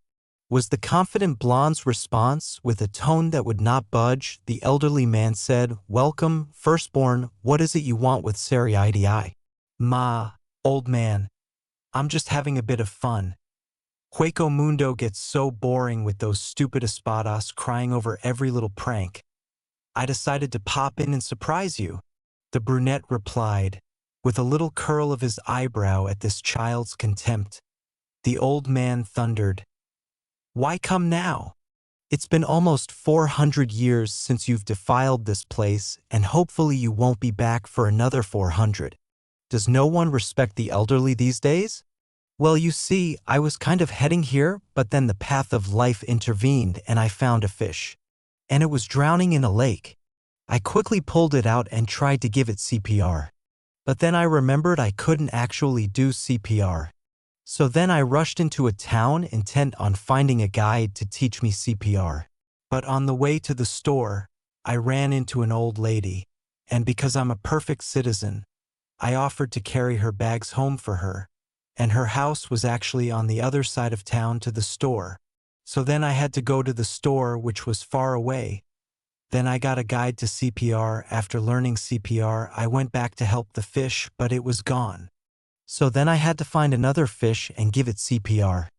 Was the confident blonde's response, with a tone that would not budge. The elderly man said, "Welcome, firstborn, what is it you want with Sarai? Ma, old man, I'm just having a bit of fun. Hueco Mundo gets so boring with those stupid espadas crying over every little prank. I decided to pop in and surprise you." The brunette replied, with a little curl of his eyebrow at this child's contempt. The old man thundered, "Why come now? It's been almost 400 years since you've defiled this place, and hopefully you won't be back for another 400. Does no one respect the elderly these days? Well, you see, I was kind of heading here, but then the path of life intervened and I found a fish. And it was drowning in a lake. I quickly pulled it out and tried to give it CPR. But then I remembered I couldn't actually do CPR. So then I rushed into a town intent on finding a guide to teach me CPR. But on the way to the store, I ran into an old lady, and because I'm a perfect citizen, I offered to carry her bags home for her, and her house was actually on the other side of town to the store. So then I had to go to the store, which was far away. Then I got a guide to CPR. After learning CPR, I went back to help the fish, but it was gone. So then I had to find another fish and give it CPR.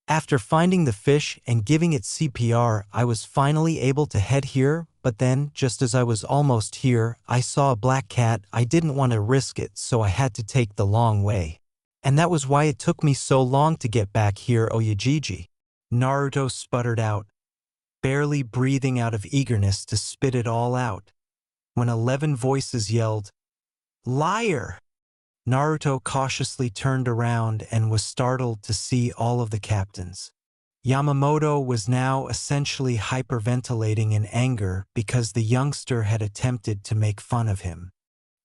After finding the fish and giving it CPR, I was finally able to head here, but then, just as I was almost here, I saw a black cat. I didn't want to risk it, so I had to take the long way. And that was why it took me so long to get back here, Oyajiji. Naruto sputtered out, barely breathing out of eagerness to spit it all out, when 11 voices yelled, "Liar!" Naruto cautiously turned around and was startled to see all of the captains. Yamamoto was now essentially hyperventilating in anger because the youngster had attempted to make fun of him.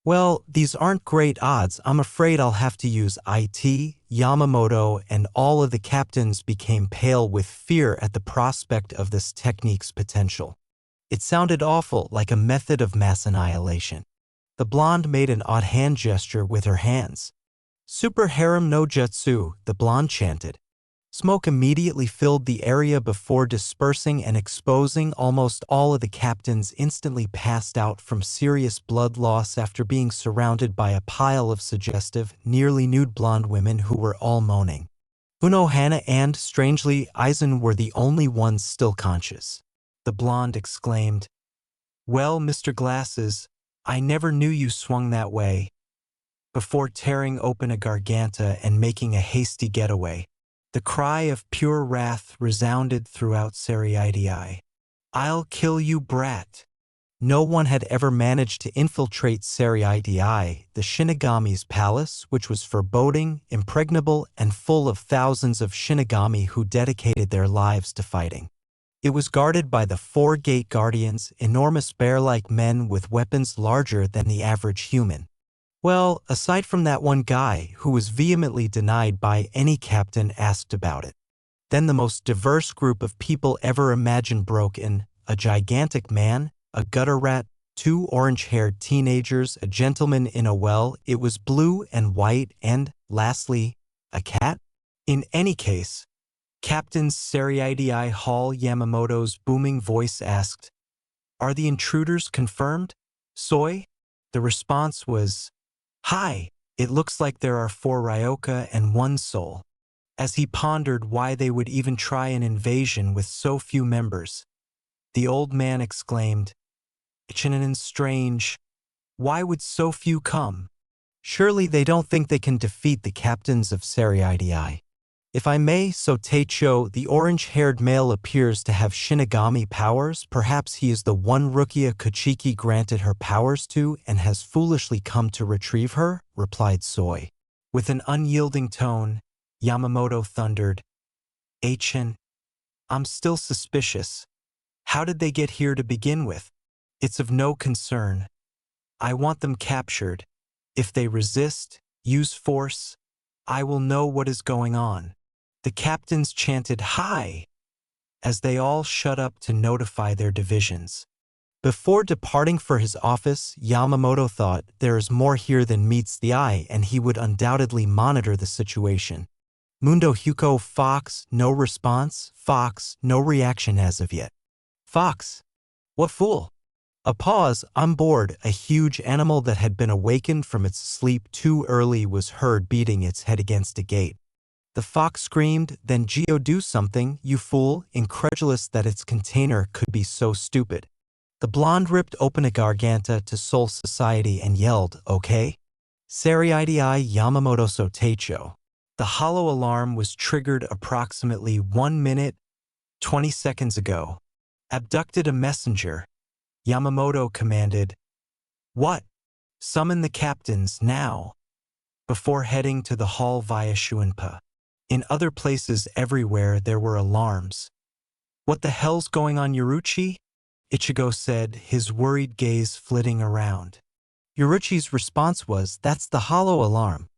"Well, these aren't great odds. I'm afraid I'll have to use IT." Yamamoto and all of the captains became pale with fear at the prospect of this technique's potential. It sounded awful, like a method of mass annihilation. The blonde made an odd hand gesture with her hands. "Super Harem no Jutsu," the blonde chanted. Smoke immediately filled the area before dispersing and exposing. Almost all of the captains instantly passed out from serious blood loss after being surrounded by a pile of suggestive, nearly nude blonde women who were all moaning. Unohana and, strangely, Aizen were the only ones still conscious. The blonde exclaimed, "Well, Mr. Glasses, I never knew you swung that way," before tearing open a garganta and making a hasty getaway. The cry of pure wrath resounded throughout Sarai. "I'll kill you, brat." No one had ever managed to infiltrate Sarai, the Shinigami's palace, which was foreboding, impregnable, and full of thousands of Shinigami who dedicated their lives to fighting. It was guarded by the 4 gate guardians, enormous bear-like men with weapons larger than the average human. Well, aside from that one guy who was vehemently denied by any captain asked about it. Then the most diverse group of people ever imagined broke in: a gigantic man, a gutter rat, 2 orange-haired teenagers, a gentleman in a well, it was blue and white, and, lastly, a cat? In any case, Captain Sarai Hall Yamamoto's booming voice asked, "Are the intruders confirmed, Soy?" The response was, "Hi, it looks like there are 4 Ryoka and 1 soul." As he pondered why they would even try an invasion with so few members, the old man exclaimed, "Ichinen strange. Why would so few come? Surely they don't think they can defeat the captains of Sarai. If I may, so Teicho, the orange-haired male appears to have Shinigami powers. Perhaps he is the one Rukia Kuchiki granted her powers to and has foolishly come to retrieve her," replied Soy. With an unyielding tone, Yamamoto thundered, "Achin, I'm still suspicious. How did they get here to begin with? It's of no concern. I want them captured. If they resist, use force, I will know what is going on." The captains chanted "Hi!" as they all shut up to notify their divisions. Before departing for his office, Yamamoto thought, there is more here than meets the eye, and he would undoubtedly monitor the situation. Mundo Huko. Fox, no response. Fox, no reaction as of yet. Fox. What fool? A pause. On board, a huge animal that had been awakened from its sleep too early was heard beating its head against a gate. The fox screamed, then Geo, do something, you fool, incredulous that its container could be so stupid. The blonde ripped open a garganta to Soul Society and yelled, okay? Seriidei Yamamoto Sotecho. The hollow alarm was triggered approximately 1 minute, 20 seconds ago. Abducted a messenger. Yamamoto commanded, what? Summon the captains now. Before heading to the hall via Shuinpa. In other places everywhere there were alarms. What the hell's going on, Yoruchi? Ichigo said, his worried gaze flitting around. Yoruchi's response was, that's the hollow alarm.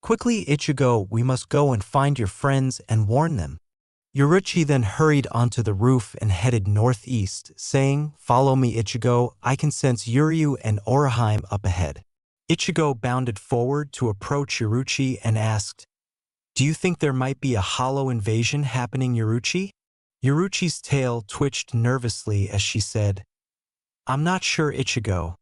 Quickly, Ichigo, we must go and find your friends and warn them. Yoruchi then hurried onto the roof and headed northeast, saying, follow me, Ichigo, I can sense Uryu and Oraheim up ahead. Ichigo bounded forward to approach Yoruchi and asked, do you think there might be a hollow invasion happening, Yoruchi? Yoruchi's tail twitched nervously as she said, I'm not sure, Ichigo.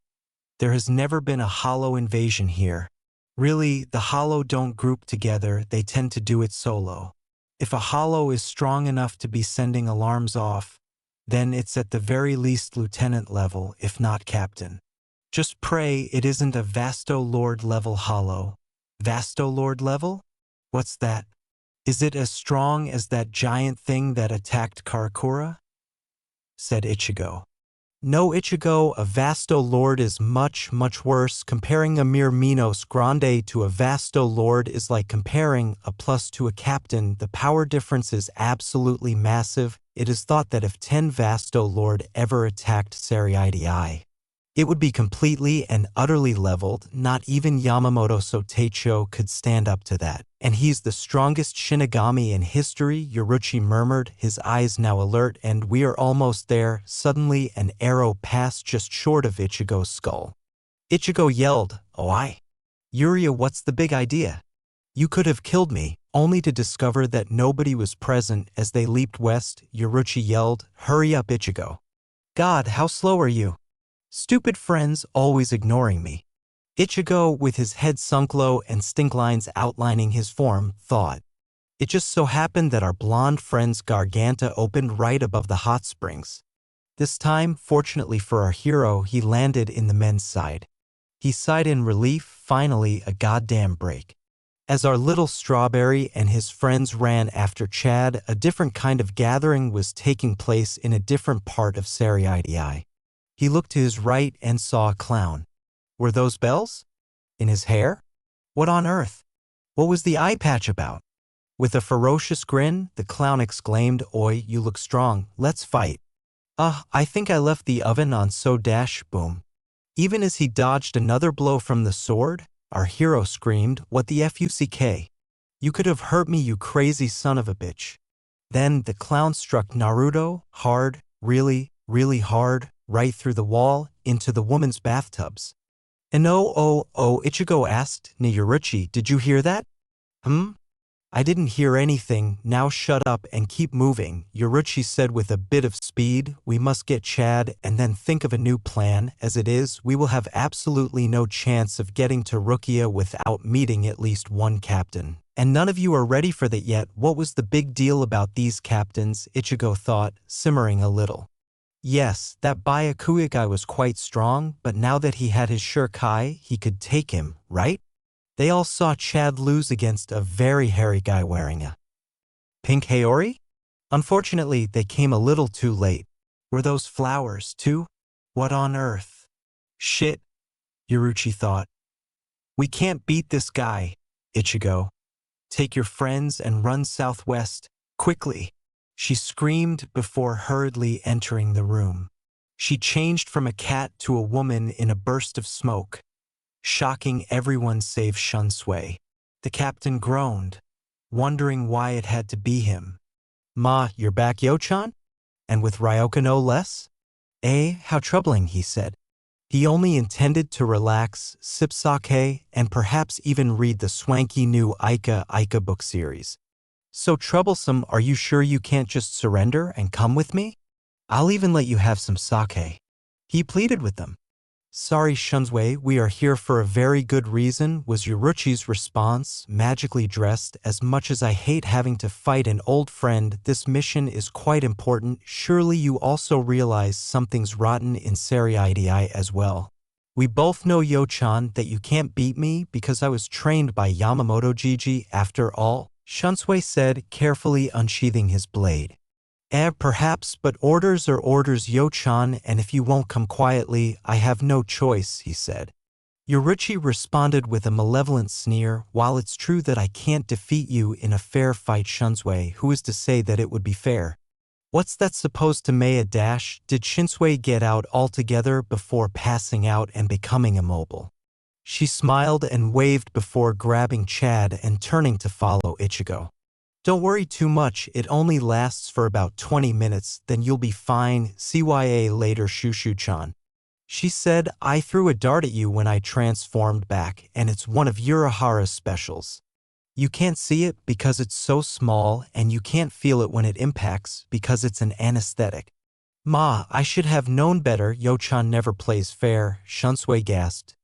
There has never been a hollow invasion here. Really, the hollow don't group together, they tend to do it solo. If a hollow is strong enough to be sending alarms off, then it's at the very least lieutenant level, if not captain. Just pray it isn't a Vasto Lord level hollow. Vasto Lord level? What's that? Is it as strong as that giant thing that attacked Karakura? Said Ichigo. No, Ichigo, a Vasto Lord is much, much worse. Comparing a mere Minos Grande to a Vasto Lord is like comparing a plus to a captain. The power difference is absolutely massive. It is thought that if 10 Vasto Lord ever attacked Seriidei, it would be completely and utterly leveled. Not even Yamamoto Sotecho could stand up to that. And he's the strongest Shinigami in history, Yoruchi murmured, his eyes now alert, and we are almost there. Suddenly, an arrow passed just short of Ichigo's skull. Ichigo yelled, oh Uryu, what's the big idea? You could have killed me, only to discover that nobody was present as they leaped west. Yoruchi yelled, hurry up, Ichigo. God, how slow are you? Stupid friends always ignoring me. Ichigo, with his head sunk low and stink lines outlining his form, thought. It just so happened that our blonde friend's garganta opened right above the hot springs. This time, fortunately for our hero, he landed in the men's side. He sighed in relief, finally a goddamn break. As our little strawberry and his friends ran after Chad, a different kind of gathering was taking place in a different part of Seriidei. He looked to his right and saw a clown. Were those bells? In his hair? What on earth? What was the eye patch about? With a ferocious grin, the clown exclaimed, oi, you look strong, let's fight. I think I left the oven on, so dash, boom. Even as he dodged another blow from the sword, our hero screamed, what the fuck? You could have hurt me, you crazy son of a bitch. Then the clown struck Naruto, hard, really, really hard, right through the wall, into the woman's bathtubs. And oh, Ichigo asked, Yoruchi, did you hear that? I didn't hear anything, now shut up and keep moving, Yoruchi said with a bit of speed. We must get Chad and then think of a new plan. As it is, we will have absolutely no chance of getting to Rukia without meeting at least one captain. And none of you are ready for that yet. What was the big deal about these captains? Ichigo thought, simmering a little. Yes, that Byakuya guy was quite strong, but now that he had his Shurikai, he could take him, right? They all saw Chad lose against a very hairy guy wearing a pink Haori? Unfortunately, they came a little too late. Were those flowers, too? What on earth? Shit, Yoruchi thought. We can't beat this guy, Ichigo. Take your friends and run southwest, quickly. She screamed before hurriedly entering the room. She changed from a cat to a woman in a burst of smoke, shocking everyone save Shunsui. The captain groaned, wondering why it had to be him. Ma, you're back, Yo-chan? And with Ryoka no less? How troubling, he said. He only intended to relax, sip sake, and perhaps even read the swanky new Ika book series. So troublesome, are you sure you can't just surrender and come with me? I'll even let you have some sake. He pleaded with them. Sorry, Shunsui, we are here for a very good reason, was Yoruchi's response, magically dressed. As much as I hate having to fight an old friend, this mission is quite important. Surely you also realize something's rotten in Seriidii as well. We both know, Yo-chan, that you can't beat me because I was trained by Yamamoto Jiji after all, Shunsui said, carefully unsheathing his blade. Perhaps, but orders are orders, Yo-chan, and if you won't come quietly, I have no choice, he said. Yoruchi responded with a malevolent sneer, while it's true that I can't defeat you in a fair fight, Shunsui, who is to say that it would be fair? What's that supposed to mean? Did Shunsui get out altogether before passing out and becoming immobile? She smiled and waved before grabbing Chad and turning to follow Ichigo. Don't worry too much, it only lasts for about 20 minutes, then you'll be fine, CYA later, Shushu-chan. She said, I threw a dart at you when I transformed back, and it's one of Urahara's specials. You can't see it because it's so small, and you can't feel it when it impacts because it's an anesthetic. Ma, I should have known better, Yo-chan never plays fair, Shunsui gasped.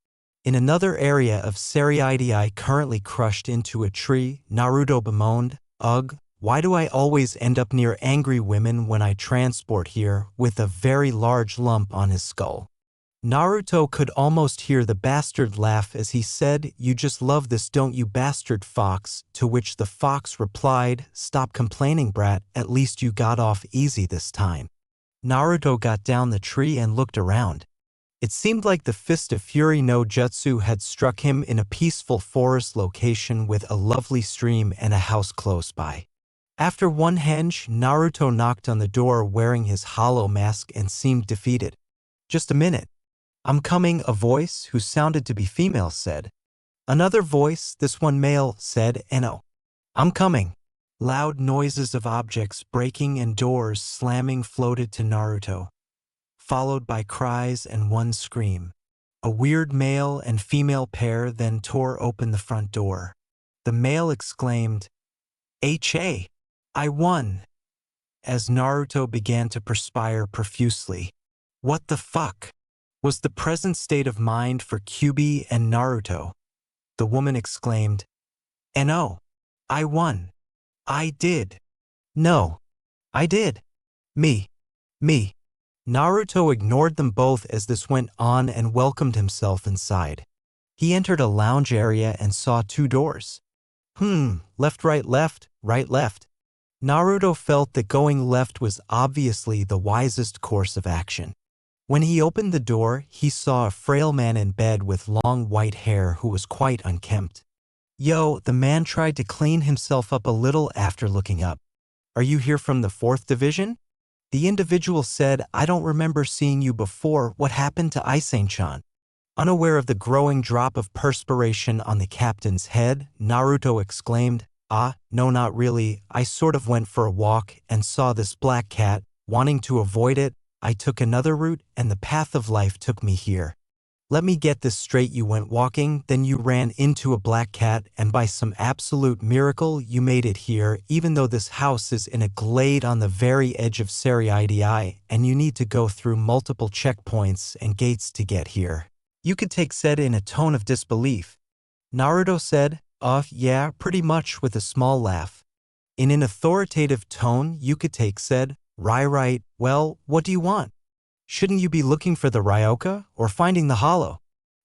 In another area of Seriidii currently crushed into a tree, Naruto bemoaned, Ugh, why do I always end up near angry women when I transport here, with a very large lump on his skull? Naruto could almost hear the bastard laugh as he said, You just love this, don't you, bastard fox? To which the fox replied, Stop complaining, brat, at least you got off easy this time. Naruto got down the tree and looked around. It seemed like the fist of Fury no Jutsu had struck him in a peaceful forest location with a lovely stream and a house close by. After one henge, Naruto knocked on the door wearing his hollow mask and seemed defeated. Just a minute. I'm coming, a voice, who sounded to be female, said. Another voice, this one male, said, Eno. I'm coming. Loud noises of objects breaking and doors slamming floated to Naruto, followed by cries and one scream. A weird male and female pair then tore open the front door. The male exclaimed, H.A. I won, as Naruto began to perspire profusely. What the fuck? Was the present state of mind for Kyuubi and Naruto. The woman exclaimed, No, I won. I did. No, I did. Me. Naruto ignored them both as this went on and welcomed himself inside. He entered a lounge area and saw two doors. Left, right, left, right, left. Naruto felt that going left was obviously the wisest course of action. When he opened the door, he saw a frail man in bed with long white hair who was quite unkempt. Yo, the man tried to clean himself up a little after looking up. Are you here from the 4th Division? The individual said, I don't remember seeing you before. What happened to Isen-chan? Unaware of the growing drop of perspiration on the captain's head, Naruto exclaimed, No, not really. I sort of went for a walk and saw this black cat. Wanting to avoid it, I took another route and the path of life took me here. Let me get this straight, you went walking, then you ran into a black cat, and by some absolute miracle you made it here, even though this house is in a glade on the very edge of Seriidii, and you need to go through multiple checkpoints and gates to get here. Yuka said in a tone of disbelief. Naruto said, yeah, pretty much, with a small laugh. In an authoritative tone, Yuka said, right, well, what do you want? Shouldn't you be looking for the Ryoka, or finding the hollow?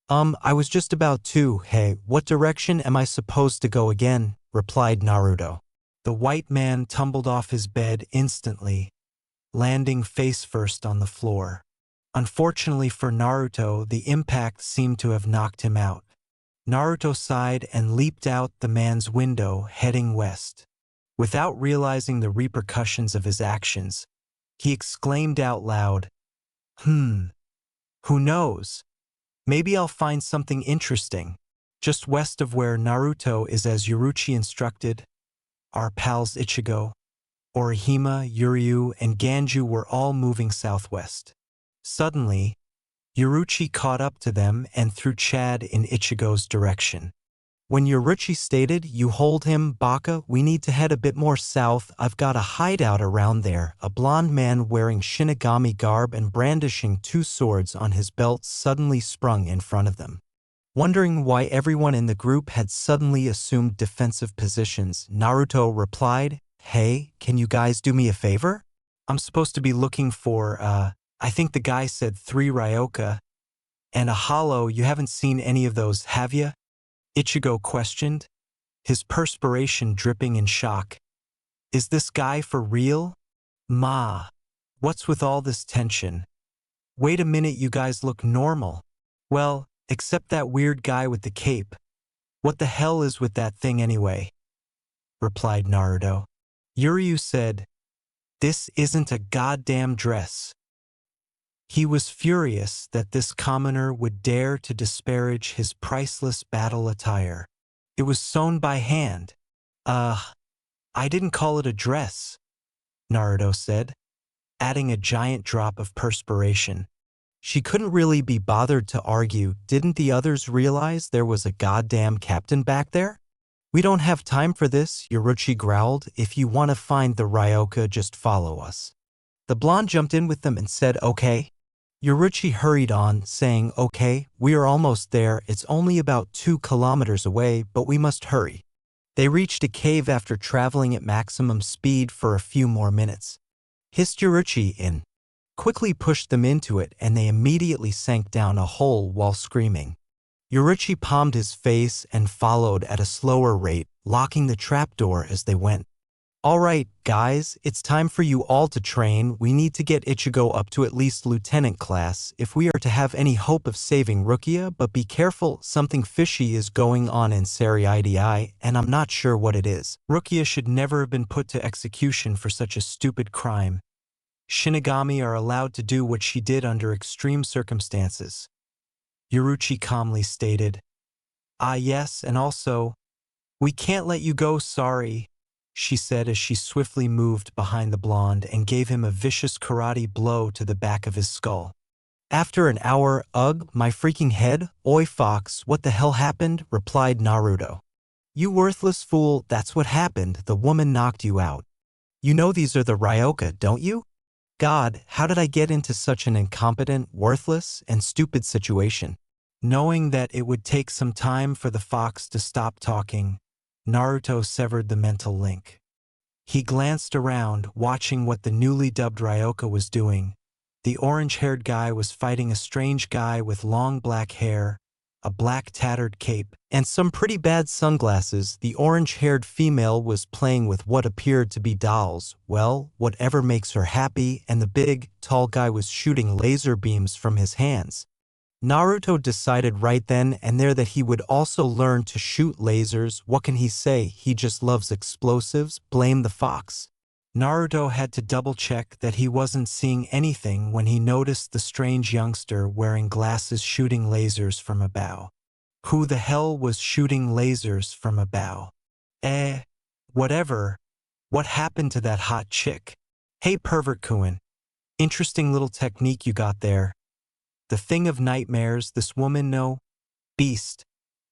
I was just about to. Hey, what direction am I supposed to go again? Replied Naruto. The white man tumbled off his bed instantly, landing face first on the floor. Unfortunately for Naruto, the impact seemed to have knocked him out. Naruto sighed and leaped out the man's window, heading west. Without realizing the repercussions of his actions, he exclaimed out loud, Who knows? Maybe I'll find something interesting. Just west of where Naruto is, as Yoruchi instructed, our pals Ichigo, Orihime, Uryu, and Ganju were all moving southwest. Suddenly, Yoruchi caught up to them and threw Chad in Ichigo's direction. When Yoruchi stated, "You hold him, Baka, we need to head a bit more south, I've got a hideout around there," a blond man wearing Shinigami garb and brandishing two swords on his belt suddenly sprung in front of them. Wondering why everyone in the group had suddenly assumed defensive positions, Naruto replied, "Hey, can you guys do me a favor? I'm supposed to be looking for, I think the guy said 3 Ryoka, and a hollow. You haven't seen any of those, have ya?" Ichigo questioned, his perspiration dripping in shock. "Is this guy for real? Ma, what's with all this tension? Wait a minute, you guys look normal. Well, except that weird guy with the cape. What the hell is with that thing anyway?" replied Naruto. Yuryu said, "This isn't a goddamn dress." He was furious that this commoner would dare to disparage his priceless battle attire. It was sewn by hand. I didn't call it a dress," Naruto said, adding a giant drop of perspiration. She couldn't really be bothered to argue. Didn't the others realize there was a goddamn captain back there? "We don't have time for this," Yoruchi growled. "If you want to find the Ryoka, just follow us." The blonde jumped in with them and said, "Okay." Yoruchi hurried on, saying, "Okay, we are almost there. It's only about 2 kilometers away, but we must hurry." They reached a cave after traveling at maximum speed for a few more minutes. Hissed Yoruchi in. Quickly pushed them into it, and they immediately sank down a hole while screaming. Yoruchi palmed his face and followed at a slower rate, locking the trapdoor as they went. "All right, guys, it's time for you all to train. We need to get Ichigo up to at least lieutenant class if we are to have any hope of saving Rukia, but be careful, something fishy is going on in Sariidii, and I'm not sure what it is. Rukia should never have been put to execution for such a stupid crime. Shinigami are allowed to do what she did under extreme circumstances," Yoruchi calmly stated. "Ah yes, and also, we can't let you go, sorry," she said as she swiftly moved behind the blonde and gave him a vicious karate blow to the back of his skull. After an hour, "Ugh, my freaking head, oi fox, what the hell happened?" replied Naruto. "You worthless fool, that's what happened, the woman knocked you out. You know these are the Ryoka, don't you? God, how did I get into such an incompetent, worthless, and stupid situation?" Knowing that it would take some time for the fox to stop talking, Naruto severed the mental link. He glanced around, watching what the newly dubbed Ryoka was doing. The orange-haired guy was fighting a strange guy with long black hair, a black tattered cape, and some pretty bad sunglasses. The orange-haired female was playing with what appeared to be dolls. Well, whatever makes her happy, and the big, tall guy was shooting laser beams from his hands. Naruto decided right then and there that he would also learn to shoot lasers. What can he say? He just loves explosives. Blame the fox. Naruto had to double-check that he wasn't seeing anything when he noticed the strange youngster wearing glasses shooting lasers from a bow. Who the hell was shooting lasers from a bow? Whatever. What happened to that hot chick? Hey pervert Kuin. Interesting little technique you got there. The thing of nightmares, this woman, no, beast,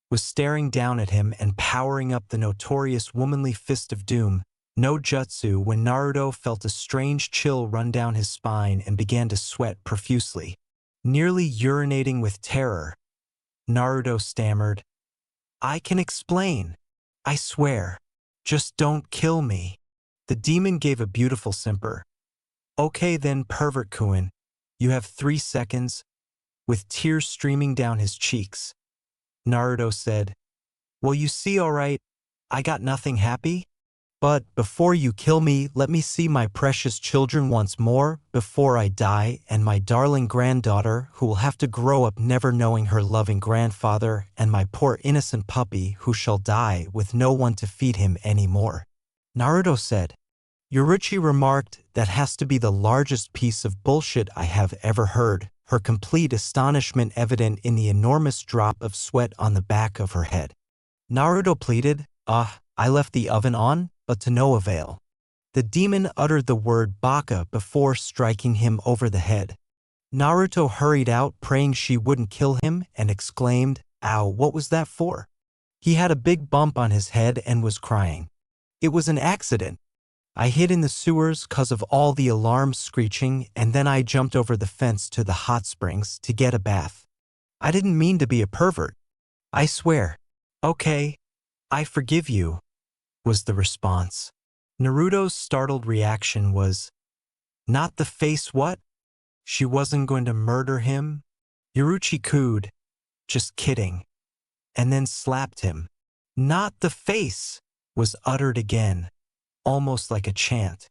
was staring down at him and powering up the notorious womanly fist of doom, no jutsu, when Naruto felt a strange chill run down his spine and began to sweat profusely. Nearly urinating with terror, Naruto stammered, "I can explain. I swear. Just don't kill me." The demon gave a beautiful simper. "Okay then, pervert Kuin. You have 3 seconds. With tears streaming down his cheeks, Naruto said, "Well, you see, all right, I got nothing happy. But before you kill me, let me see my precious children once more before I die, and my darling granddaughter who will have to grow up never knowing her loving grandfather, and my poor innocent puppy who shall die with no one to feed him anymore," Naruto said. Yoruchi remarked, "That has to be the largest piece of bullshit I have ever heard," her complete astonishment evident in the enormous drop of sweat on the back of her head. Naruto pleaded, I left the oven on, but to no avail." The demon uttered the word baka before striking him over the head. Naruto hurried out, praying she wouldn't kill him, and exclaimed, "Ow, what was that for?" He had a big bump on his head and was crying. "It was an accident. I hid in the sewers 'cause of all the alarms screeching, and then I jumped over the fence to the hot springs to get a bath. I didn't mean to be a pervert. I swear." "Okay, I forgive you," was the response. Naruto's startled reaction was, "Not the face what? She wasn't going to murder him?" Yaruchi cooed, "Just kidding," and then slapped him. "Not the face," was uttered again, almost like a chant.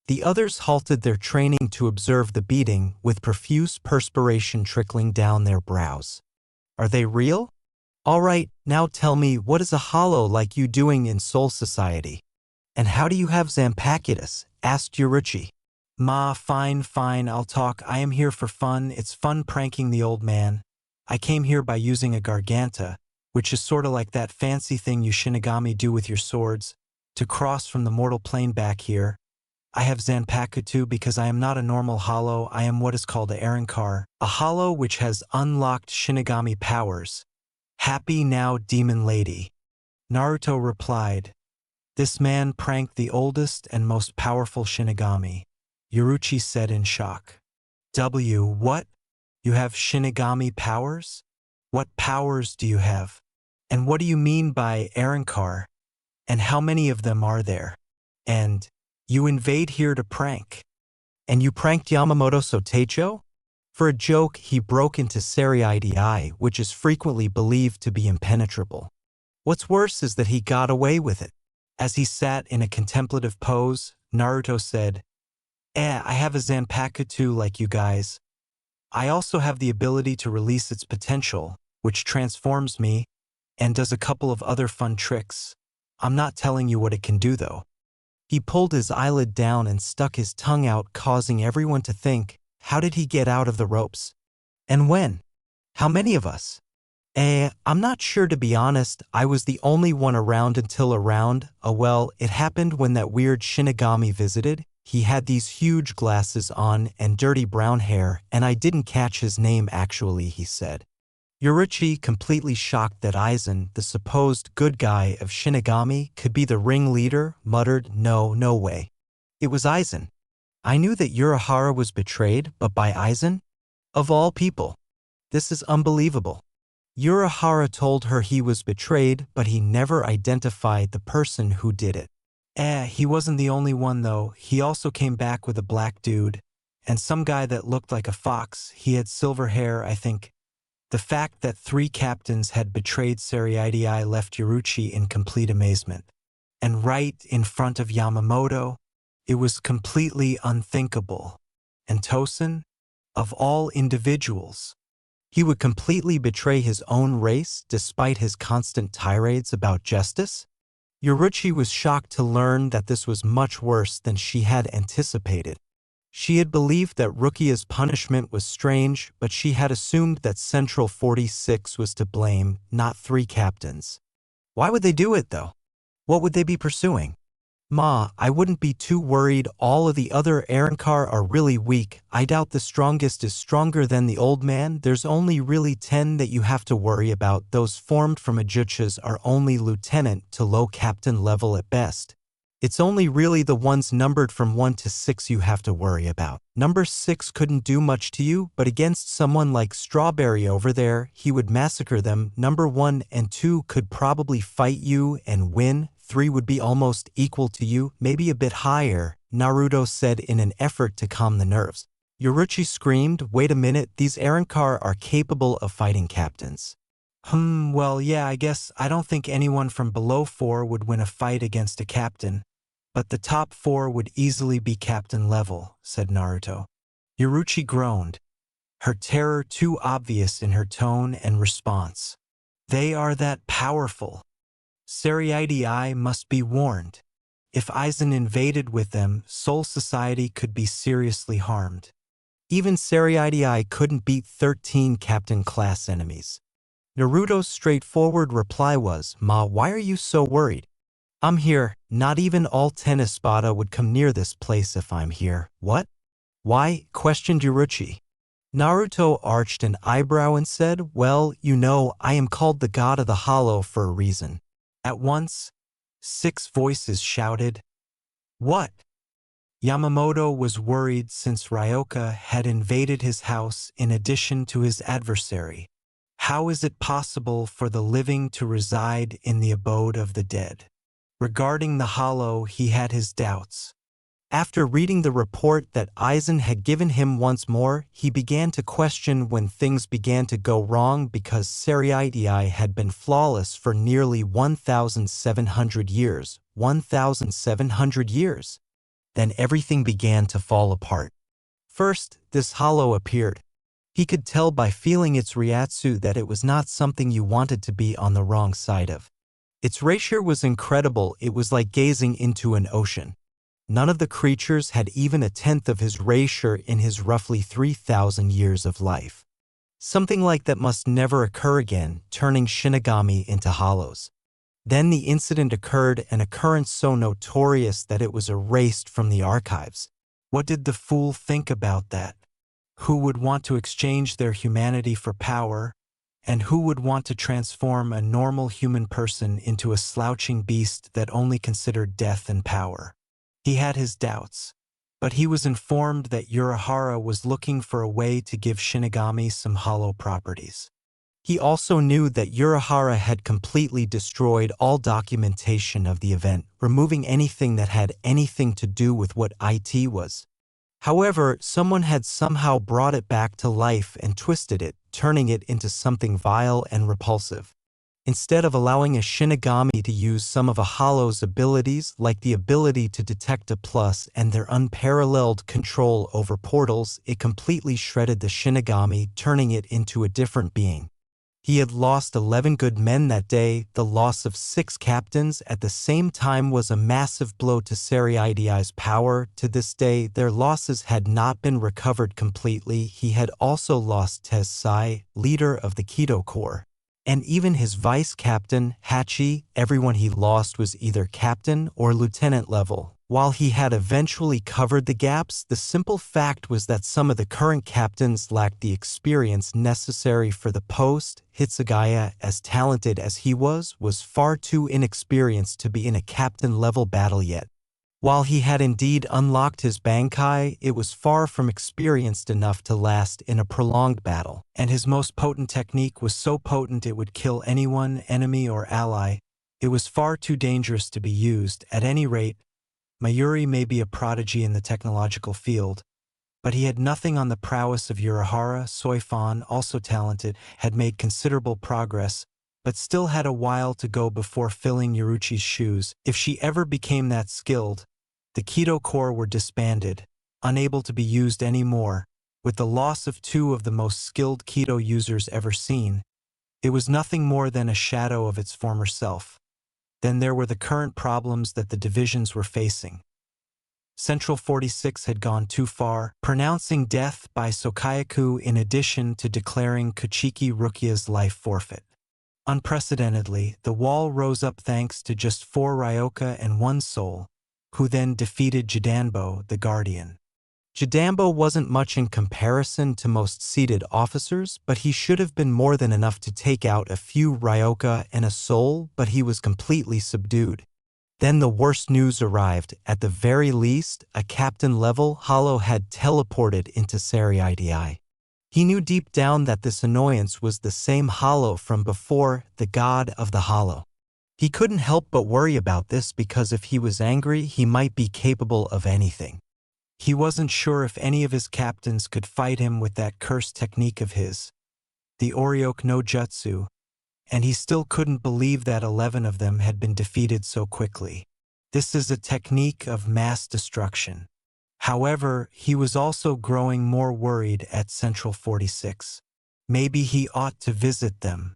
The others halted their training to observe the beating, with profuse perspiration trickling down their brows. "Are they real? All right, now tell me, what is a hollow like you doing in Soul Society? And how do you have Zampacutus?" asked Yaruchi. "Ma, fine, I'll talk. I am here for fun. It's fun pranking the old man. I came here by using a Garganta, which is sorta like that fancy thing you Shinigami do with your swords, to cross from the mortal plane back here. I have Zanpakuto because I am not a normal hollow. I am what is called a Arankar, a hollow which has unlocked Shinigami powers. Happy now, demon lady." Naruto replied, "This man pranked the oldest and most powerful Shinigami." Yaruchi said in shock. What? You have Shinigami powers? What powers do you have? And what do you mean by Arankar? And how many of them are there? And you invade here to prank. And you pranked Yamamoto Sotecho? For a joke, he broke into Serai, which is frequently believed to be impenetrable. What's worse is that he got away with it. As he sat in a contemplative pose, Naruto said, I have a Zanpakuto like you guys. I also have the ability to release its potential, which transforms me, and does a couple of other fun tricks. I'm not telling you what it can do though." He pulled his eyelid down and stuck his tongue out, causing everyone to think, how did he get out of the ropes? And when? How many of us? I'm not sure, to be honest. I was the only one around until it happened when that weird Shinigami visited. He had these huge glasses on and dirty brown hair, and I didn't catch his name actually, he said. Yaruchi, completely shocked that Aizen, the supposed good guy of Shinigami, could be the ringleader, muttered, No way. It was Aizen. I knew that Urahara was betrayed, but by Aizen? Of all people. This is unbelievable. Urahara told her he was betrayed, but he never identified the person who did it. He wasn't the only one though. He also came back with a black dude, and some guy that looked like a fox. He had silver hair, I think. The fact that 3 captains had betrayed Serai left Yaruchi in complete amazement. And right in front of Yamamoto, it was completely unthinkable. And Tosen, of all individuals, he would completely betray his own race despite his constant tirades about justice? Yaruchi was shocked to learn that this was much worse than she had anticipated. She had believed that Rukia's punishment was strange, but she had assumed that Central 46 was to blame, not 3 captains. Why would they do it, though? What would they be pursuing? Ma, I wouldn't be too worried. All of the other Arankar are really weak. I doubt the strongest is stronger than the old man. There's only really 10 that you have to worry about. Those formed from Ajuchas are only lieutenant to low captain level at best. It's only really the ones numbered from 1 to 6 you have to worry about. Number 6 couldn't do much to you, but against someone like Strawberry over there, he would massacre them. Number 1 and 2 could probably fight you and win. 3 would be almost equal to you, maybe a bit higher, Naruto said in an effort to calm the nerves. Yaruchi screamed, wait a minute, these Arankar are capable of fighting captains. Well, yeah, I guess I don't think anyone from below 4 would win a fight against a captain. But the top 4 would easily be captain level, said Naruto. Yaruchi groaned, her terror too obvious in her tone and response. They are that powerful. Serai must be warned. If Aizen invaded with them, Soul Society could be seriously harmed. Even Serai couldn't beat 13 captain-class enemies. Naruto's straightforward reply was, Ma, why are you so worried? I'm here. Not even all 10 Espada would come near this place if I'm here. What? Why? Questioned Yaruchi. Naruto arched an eyebrow and said, "Well, you know, I am called the god of the hollow for a reason." At once, 6 voices shouted, "What?" Yamamoto was worried since Ryoka had invaded his house in addition to his adversary. How is it possible for the living to reside in the abode of the dead? Regarding the hollow, he had his doubts. After reading the report that Aizen had given him once more, he began to question when things began to go wrong because Seriitii had been flawless for nearly 1,700 years. 1,700 years. Then everything began to fall apart. First, this hollow appeared. He could tell by feeling its Ryatsu that it was not something you wanted to be on the wrong side of. Its ratio was incredible. It was like gazing into an ocean. None of the creatures had even a tenth of his ratio in his roughly 3,000 years of life. Something like that must never occur again, turning Shinigami into hollows. Then the incident occurred, an occurrence so notorious that it was erased from the archives. What did the fool think about that? Who would want to exchange their humanity for power? And who would want to transform a normal human person into a slouching beast that only considered death and power? He had his doubts, but he was informed that Urahara was looking for a way to give Shinigami some hollow properties. He also knew that Urahara had completely destroyed all documentation of the event, removing anything that had anything to do with what it was. However, someone had somehow brought it back to life and twisted it, turning it into something vile and repulsive. Instead of allowing a Shinigami to use some of a hollow's abilities, like the ability to detect a plus and their unparalleled control over portals, it completely shredded the Shinigami, turning it into a different being. He had lost 11 good men that day. The loss of 6 captains at the same time was a massive blow to Seriitii's power. To this day, their losses had not been recovered completely. He had also lost Tensai, leader of the Kido Corps. And even his vice-captain, Hachi, everyone he lost was either captain or lieutenant level. While he had eventually covered the gaps, the simple fact was that some of the current captains lacked the experience necessary for the post. Hitsugaya, as talented as he was far too inexperienced to be in a captain-level battle yet. While he had indeed unlocked his Bankai, it was far from experienced enough to last in a prolonged battle, and his most potent technique was so potent it would kill anyone, enemy or ally. It was far too dangerous to be used. At any rate, Mayuri may be a prodigy in the technological field, but he had nothing on the prowess of Urahara. Soifan, also talented, had made considerable progress, but still had a while to go before filling Yoruichi's shoes. If she ever became that skilled, the Kido Corps were disbanded, unable to be used anymore. With the loss of 2 of the most skilled Kido users ever seen, it was nothing more than a shadow of its former self. Then there were the current problems that the divisions were facing. Central 46 had gone too far, pronouncing death by Sokayaku in addition to declaring Kuchiki Rukia's life forfeit. Unprecedentedly, the wall rose up thanks to just 4 Ryoka and 1 soul, who then defeated Jidanbo, the Guardian. Jidanbo wasn't much in comparison to most seated officers, but he should have been more than enough to take out a few Ryoka and a soul, but he was completely subdued. Then the worst news arrived. At the very least, a captain-level hollow had teleported into Seriitii. He knew deep down that this annoyance was the same hollow from before, the god of the hollow. He couldn't help but worry about this because if he was angry, he might be capable of anything. He wasn't sure if any of his captains could fight him with that cursed technique of his, the Oryoke no Jutsu, and he still couldn't believe that 11 of them had been defeated so quickly. This is a technique of mass destruction. However, he was also growing more worried at Central 46. Maybe he ought to visit them.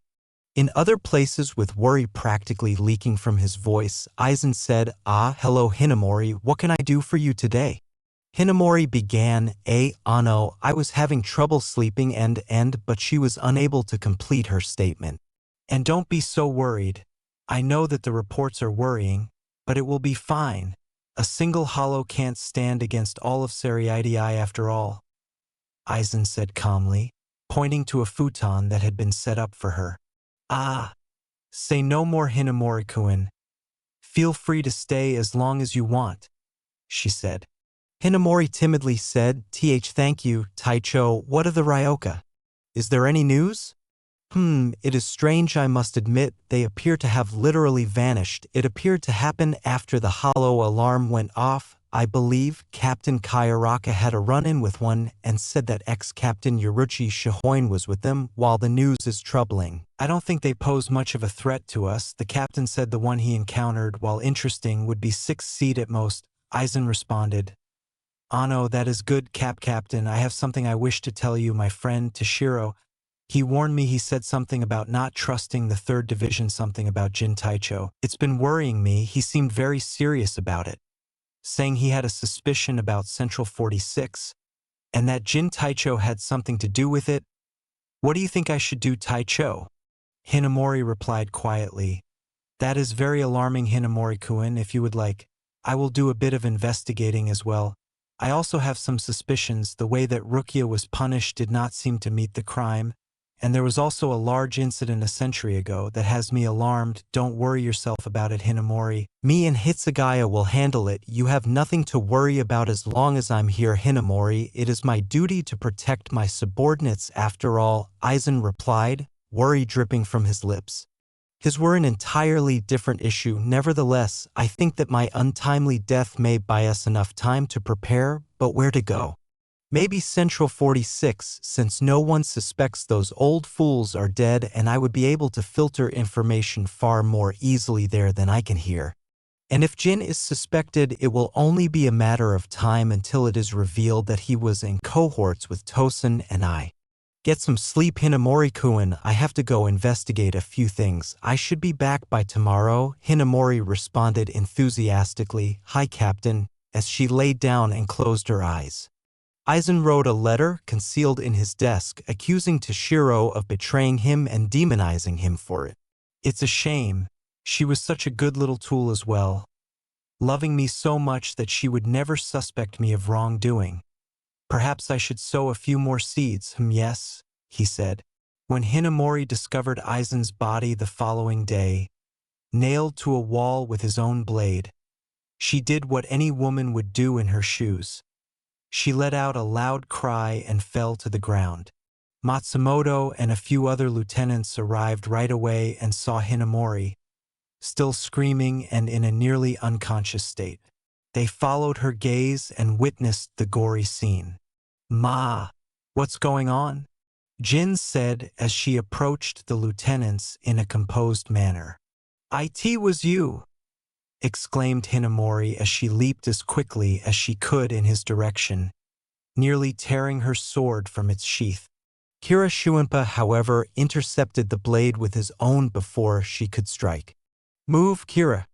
In other places, with worry practically leaking from his voice, Aizen said, "Hello Hinamori, what can I do for you today?" Hinamori began, "Ano, I was having trouble sleeping but she was unable to complete her statement. And don't be so worried. I know that the reports are worrying, but it will be fine. A single hollow can't stand against all of Seriitii after all." Aizen said calmly, pointing to a futon that had been set up for her. Ah, say no more, Hinamori-kun. Feel free to stay as long as you want, she said. Hinamori timidly said, Thank you, Taicho. What of the Ryoka? Is there any news? It is strange, I must admit. They appear to have literally vanished. It appeared to happen after the hollow alarm went off. I believe Captain Kayaraka had a run-in with one and said that ex-Captain Yoruchi Shihoin was with them. While the news is troubling, I don't think they pose much of a threat to us. The captain said the one he encountered, while interesting, would be 6 feet at most. Aizen responded, Ano, that is good, Captain. I have something I wish to tell you, my friend Toshiro. He warned me. He said something about not trusting the 3rd Division, something about Jin Taicho. It's been worrying me. He seemed very serious about it, saying he had a suspicion about Central 46, and that Jin Taicho had something to do with it. What do you think I should do, Taicho? Hinamori replied quietly. That is very alarming, Hinamori-kun. If you would like, I will do a bit of investigating as well. I also have some suspicions. The way that Rukia was punished did not seem to meet the crime, and there was also a large incident a century ago that has me alarmed. Don't worry yourself about it, Hinamori. Me and Hitsugaya will handle it. You have nothing to worry about as long as I'm here, Hinamori. It is my duty to protect my subordinates after all, Aizen replied, worry dripping from his lips. His were an entirely different issue. Nevertheless, I think that my untimely death may buy us enough time to prepare, but where to go? Maybe Central 46, since no one suspects those old fools are dead, and I would be able to filter information far more easily there than I can here. And if Jin is suspected, it will only be a matter of time until it is revealed that he was in cohorts with Tosen and I. Get some sleep, Hinamori-kun. I have to go investigate a few things. I should be back by tomorrow, Hinamori responded enthusiastically. Hi, Captain, as she laid down and closed her eyes. Aizen wrote a letter concealed in his desk, accusing Toshiro of betraying him and demonizing him for it. It's a shame. She was such a good little tool as well, loving me so much that she would never suspect me of wrongdoing. Perhaps I should sow a few more seeds. Yes, he said. When Hinamori discovered Aizen's body the following day, nailed to a wall with his own blade, she did what any woman would do in her shoes. She let out a loud cry and fell to the ground. Matsumoto and a few other lieutenants arrived right away and saw Hinamori, still screaming and in a nearly unconscious state. They followed her gaze and witnessed the gory scene. Ma, what's going on? Jin said as she approached the lieutenants in a composed manner. It was you, exclaimed Hinamori as she leaped as quickly as she could in his direction, nearly tearing her sword from its sheath. Kira Shuinpa, however, intercepted the blade with his own before she could strike. Move, Kira.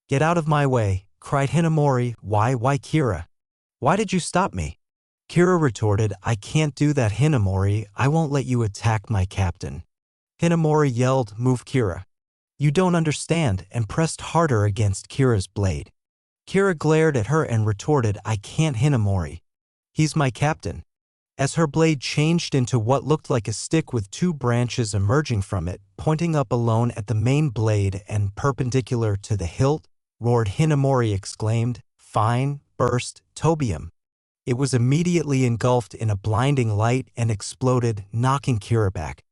Get out of my way, cried Hinamori. Why, Kira? Why did you stop me? Kira retorted, I can't do that, Hinamori. I won't let you attack my captain. Hinamori yelled, Move, Kira. You don't understand, and pressed harder against Kira's blade. Kira glared at her and retorted, I can't, Hinamori. He's my captain. As her blade changed into what looked like a stick with 2 branches emerging from it, pointing up alone at the main blade and perpendicular to the hilt, roared Hinamori exclaimed, Fine, burst, Tobium. It was immediately engulfed in a blinding light and exploded, knocking Kira back.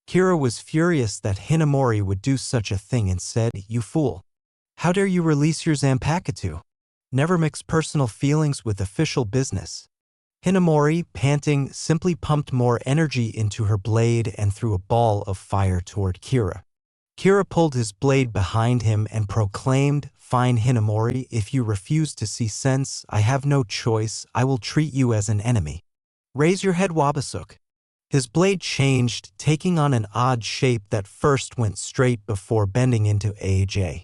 Kira was furious that Hinamori would do such a thing and said, You fool. How dare you release your Zanpakuto? Never mix personal feelings with official business. Hinamori, panting, simply pumped more energy into her blade and threw a ball of fire toward Kira. Kira pulled his blade behind him and proclaimed, Fine, Hinamori, if you refuse to see sense, I have no choice. I will treat you as an enemy. Raise your head, Wabasuk. His blade changed, taking on an odd shape that first went straight before bending into AJ.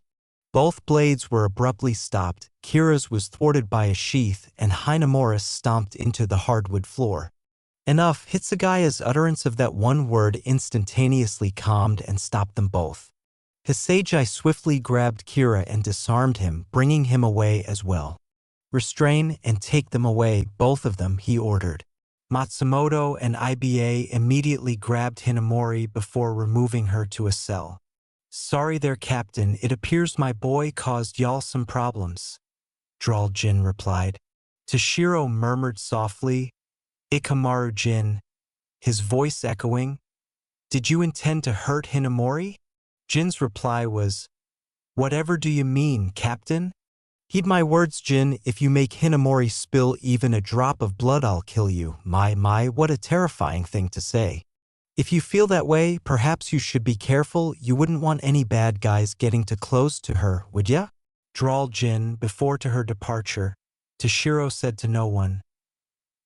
Both blades were abruptly stopped. Kira's was thwarted by a sheath, and Hinamori's stomped into the hardwood floor. Enough, Hitsugaya's utterance of that one word instantaneously calmed and stopped them both. Hisagi swiftly grabbed Kira and disarmed him, bringing him away as well. Restrain and take them away, both of them, he ordered. Matsumoto and IBA immediately grabbed Hinamori before removing her to a cell. "Sorry there, Captain. It appears my boy caused y'all some problems," drawled Jin replied. Toshiro murmured softly, "Ikamaru Jin," his voice echoing. "Did you intend to hurt Hinamori?" Jin's reply was, "Whatever do you mean, Captain?" "Heed my words, Jin. If you make Hinamori spill even a drop of blood, I'll kill you." My, what a terrifying thing to say. "If you feel that way, perhaps you should be careful. You wouldn't want any bad guys getting too close to her, would ya?" drawled Jin before to her departure. Toshiro said to no one,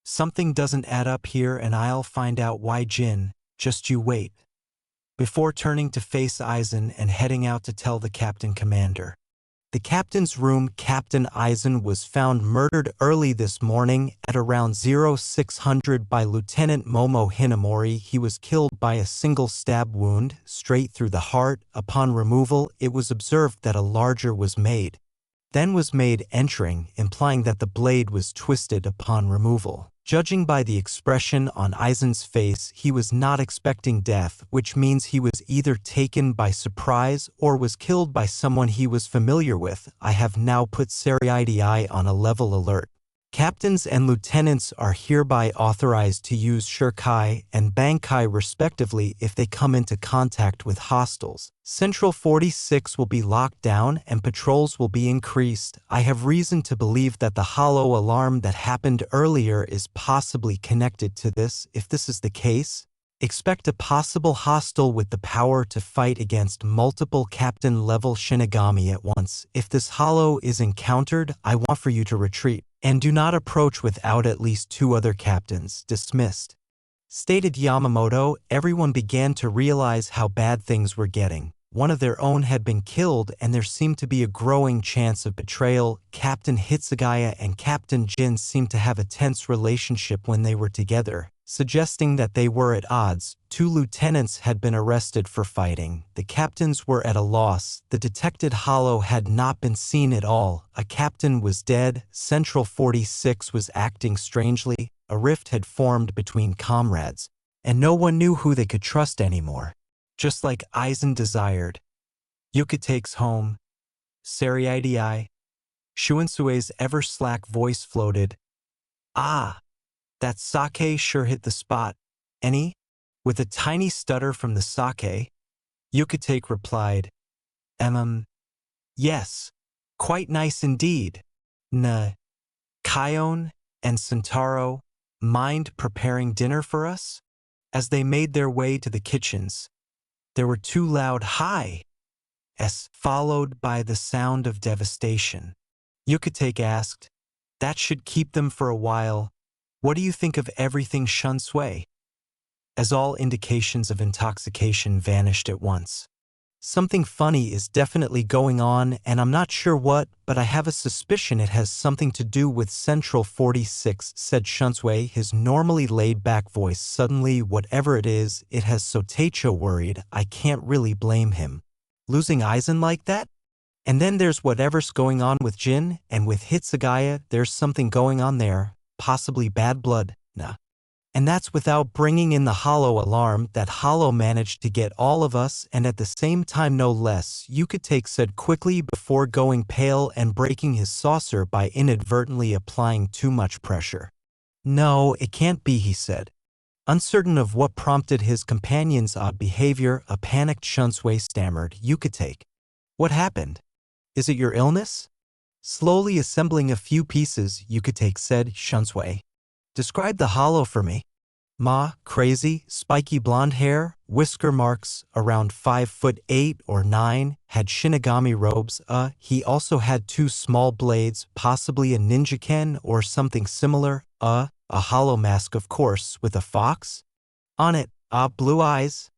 "Something doesn't add up here and I'll find out why, Jin. Just you wait," before turning to face Aizen and heading out to tell the captain commander. The captain's room. Captain Aizen was found murdered early this morning at around 0600 by Lieutenant Momo Hinamori. He was killed by a single stab wound straight through the heart. Upon removal, it was observed that a larger was made, entering, implying that the blade was twisted upon removal. Judging by the expression on Aizen's face, he was not expecting death, which means he was either taken by surprise or was killed by someone he was familiar with. I have now put Serai on a level alert. Captains and lieutenants are hereby authorized to use Shirkai and Bankai respectively if they come into contact with hostiles. Central 46 will be locked down and patrols will be increased. I have reason to believe that the hollow alarm that happened earlier is possibly connected to this. If this is the case, expect a possible hostile with the power to fight against multiple captain-level Shinigami at once. If this hollow is encountered, I want for you to retreat, and do not approach without at least 2 other captains. Dismissed. Stated Yamamoto. Everyone began to realize how bad things were getting. One of their own had been killed and there seemed to be a growing chance of betrayal. Captain Hitsugaya and Captain Jin seemed to have a tense relationship when they were together, suggesting that they were at odds. 2 lieutenants had been arrested for fighting. The captains were at a loss. The detected hollow had not been seen at all. A captain was dead. Central 46 was acting strangely. A rift had formed between comrades, and no one knew who they could trust anymore. Just like Aizen desired. Yuka takes home. Serai. Shuinsue's ever-slack voice floated. "Ah, that sake sure hit the spot. Any?" With a tiny stutter from the sake, Yukitake replied, Yes. Quite nice indeed. Kion and Sentaro, mind preparing dinner for us?" As they made their way to the kitchens, there were 2 loud hi's, followed by the sound of devastation. Yukitake asked, "That should keep them for a while. What do you think of everything, Shunsui?" As all indications of intoxication vanished at once. "Something funny is definitely going on, and I'm not sure what, but I have a suspicion it has something to do with Central 46, said Shunsui, his normally laid-back voice suddenly. "Whatever it is, it has Sotecho worried. I can't really blame him. Losing Aizen like that? And then there's whatever's going on with Jin, and with Hitsugaya, there's something going on there, possibly bad blood, nah. And that's without bringing in the hollow alarm. That hollow managed to get all of us, and at the same time no less," Yukitake said quickly before going pale and breaking his saucer by inadvertently applying too much pressure. "No, it can't be," he said. Uncertain of what prompted his companion's odd behavior, a panicked Shunsui stammered, "Yukitake, what happened? Is it your illness?" Slowly assembling a few pieces, Yukitake said, "Shunsui, describe the hollow for me." Crazy, spiky blonde hair, whisker marks, around 5'8" or 9, had Shinigami robes. He also had 2 small blades, possibly a ninjaken or something similar. A hollow mask, of course, with a fox on it. Blue eyes.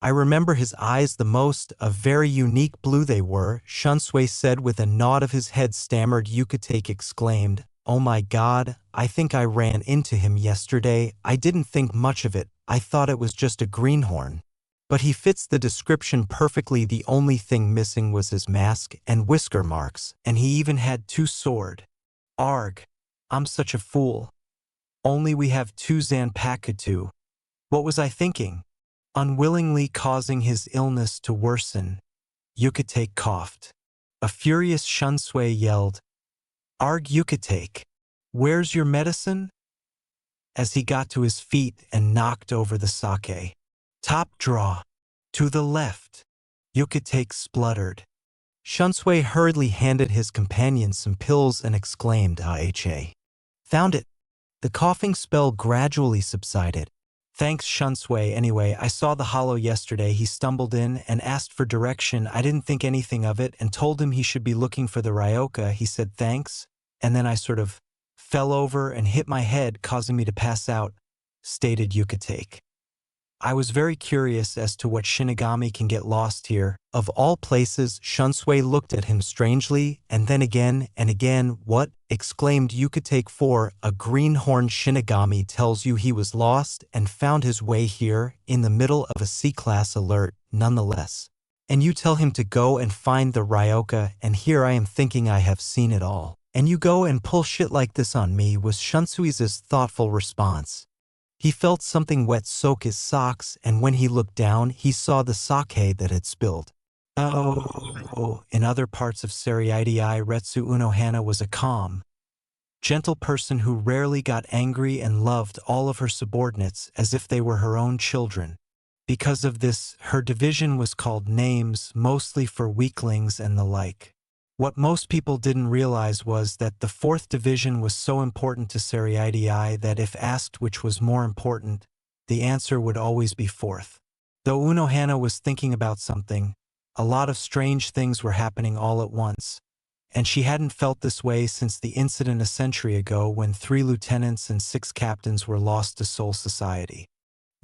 I remember his eyes the most, a very unique blue they were, Shunsui said with a nod of his head. Stammered Yukitake exclaimed, "Oh my god, I think I ran into him yesterday. I didn't think much of it. I thought it was just a greenhorn. But he fits the description perfectly. The only thing missing was his mask and whisker marks, and he even had 2 sword. Arg, I'm such a fool." Only we have two Zanpakuto. What was I thinking? Unwillingly causing his illness to worsen, Yukitake coughed. A furious Shunsui yelled, "Arg Yukitake, where's your medicine?" As he got to his feet and knocked over the sake. "Top draw. To the left." Yukitake spluttered. Shunsui hurriedly handed his companion some pills and exclaimed, "Ah-ha. Found it." The coughing spell gradually subsided. "Thanks, Shunsui. Anyway, I saw the hollow yesterday. He stumbled in and asked for direction. I didn't think anything of it and told him he should be looking for the Ryoka. He said thanks, and then I sort of fell over and hit my head, causing me to pass out," stated Yukitake. "I was very curious as to what Shinigami can get lost here." Of all places, Shunsui looked at him strangely, and then again and again. "What?" exclaimed Yukitake. "For a greenhorn Shinigami tells you he was lost and found his way here in the middle of a C-class alert, nonetheless. And you tell him to go and find the Ryoka, and here I am thinking I have seen it all. And you go and pull shit like this on me," was Shunsui's thoughtful response. He felt something wet soak his socks, and when he looked down, he saw the sake that had spilled. Oh. In other parts of Seriidii, Retsu Unohana was a calm, gentle person who rarely got angry and loved all of her subordinates as if they were her own children. Because of this, her division was called names, mostly for weaklings and the like. What most people didn't realize was that the 4th Division was so important to Seriidii that if asked which was more important, the answer would always be 4th. Though Unohana was thinking about something, a lot of strange things were happening all at once, and she hadn't felt this way since the incident a century ago when 3 lieutenants and 6 captains were lost to Soul Society.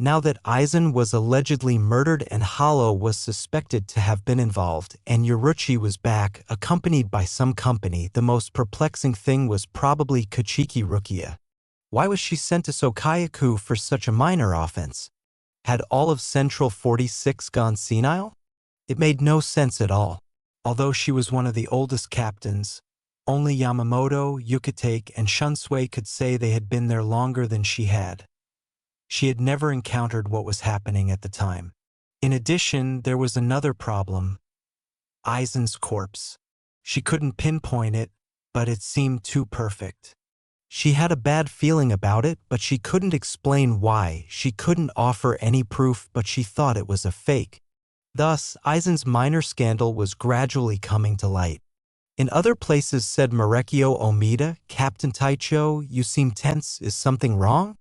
Now that Aizen was allegedly murdered and Hollow was suspected to have been involved, and Yoruchi was back, accompanied by some company, the most perplexing thing was probably Kachiki Rukia. Why was she sent to Sokayaku for such a minor offense? Had all of Central 46 gone senile? It made no sense at all. Although she was one of the oldest captains, only Yamamoto, Yukitake, and Shunsui could say they had been there longer than she had. She had never encountered what was happening at the time. In addition, there was another problem. Aizen's corpse. She couldn't pinpoint it, but it seemed too perfect. She had a bad feeling about it, but she couldn't explain why. She couldn't offer any proof, but she thought it was a fake. Thus, Aizen's minor scandal was gradually coming to light. In other places, said Marekio Omida, "Captain Taicho, you seem tense. Is something wrong?"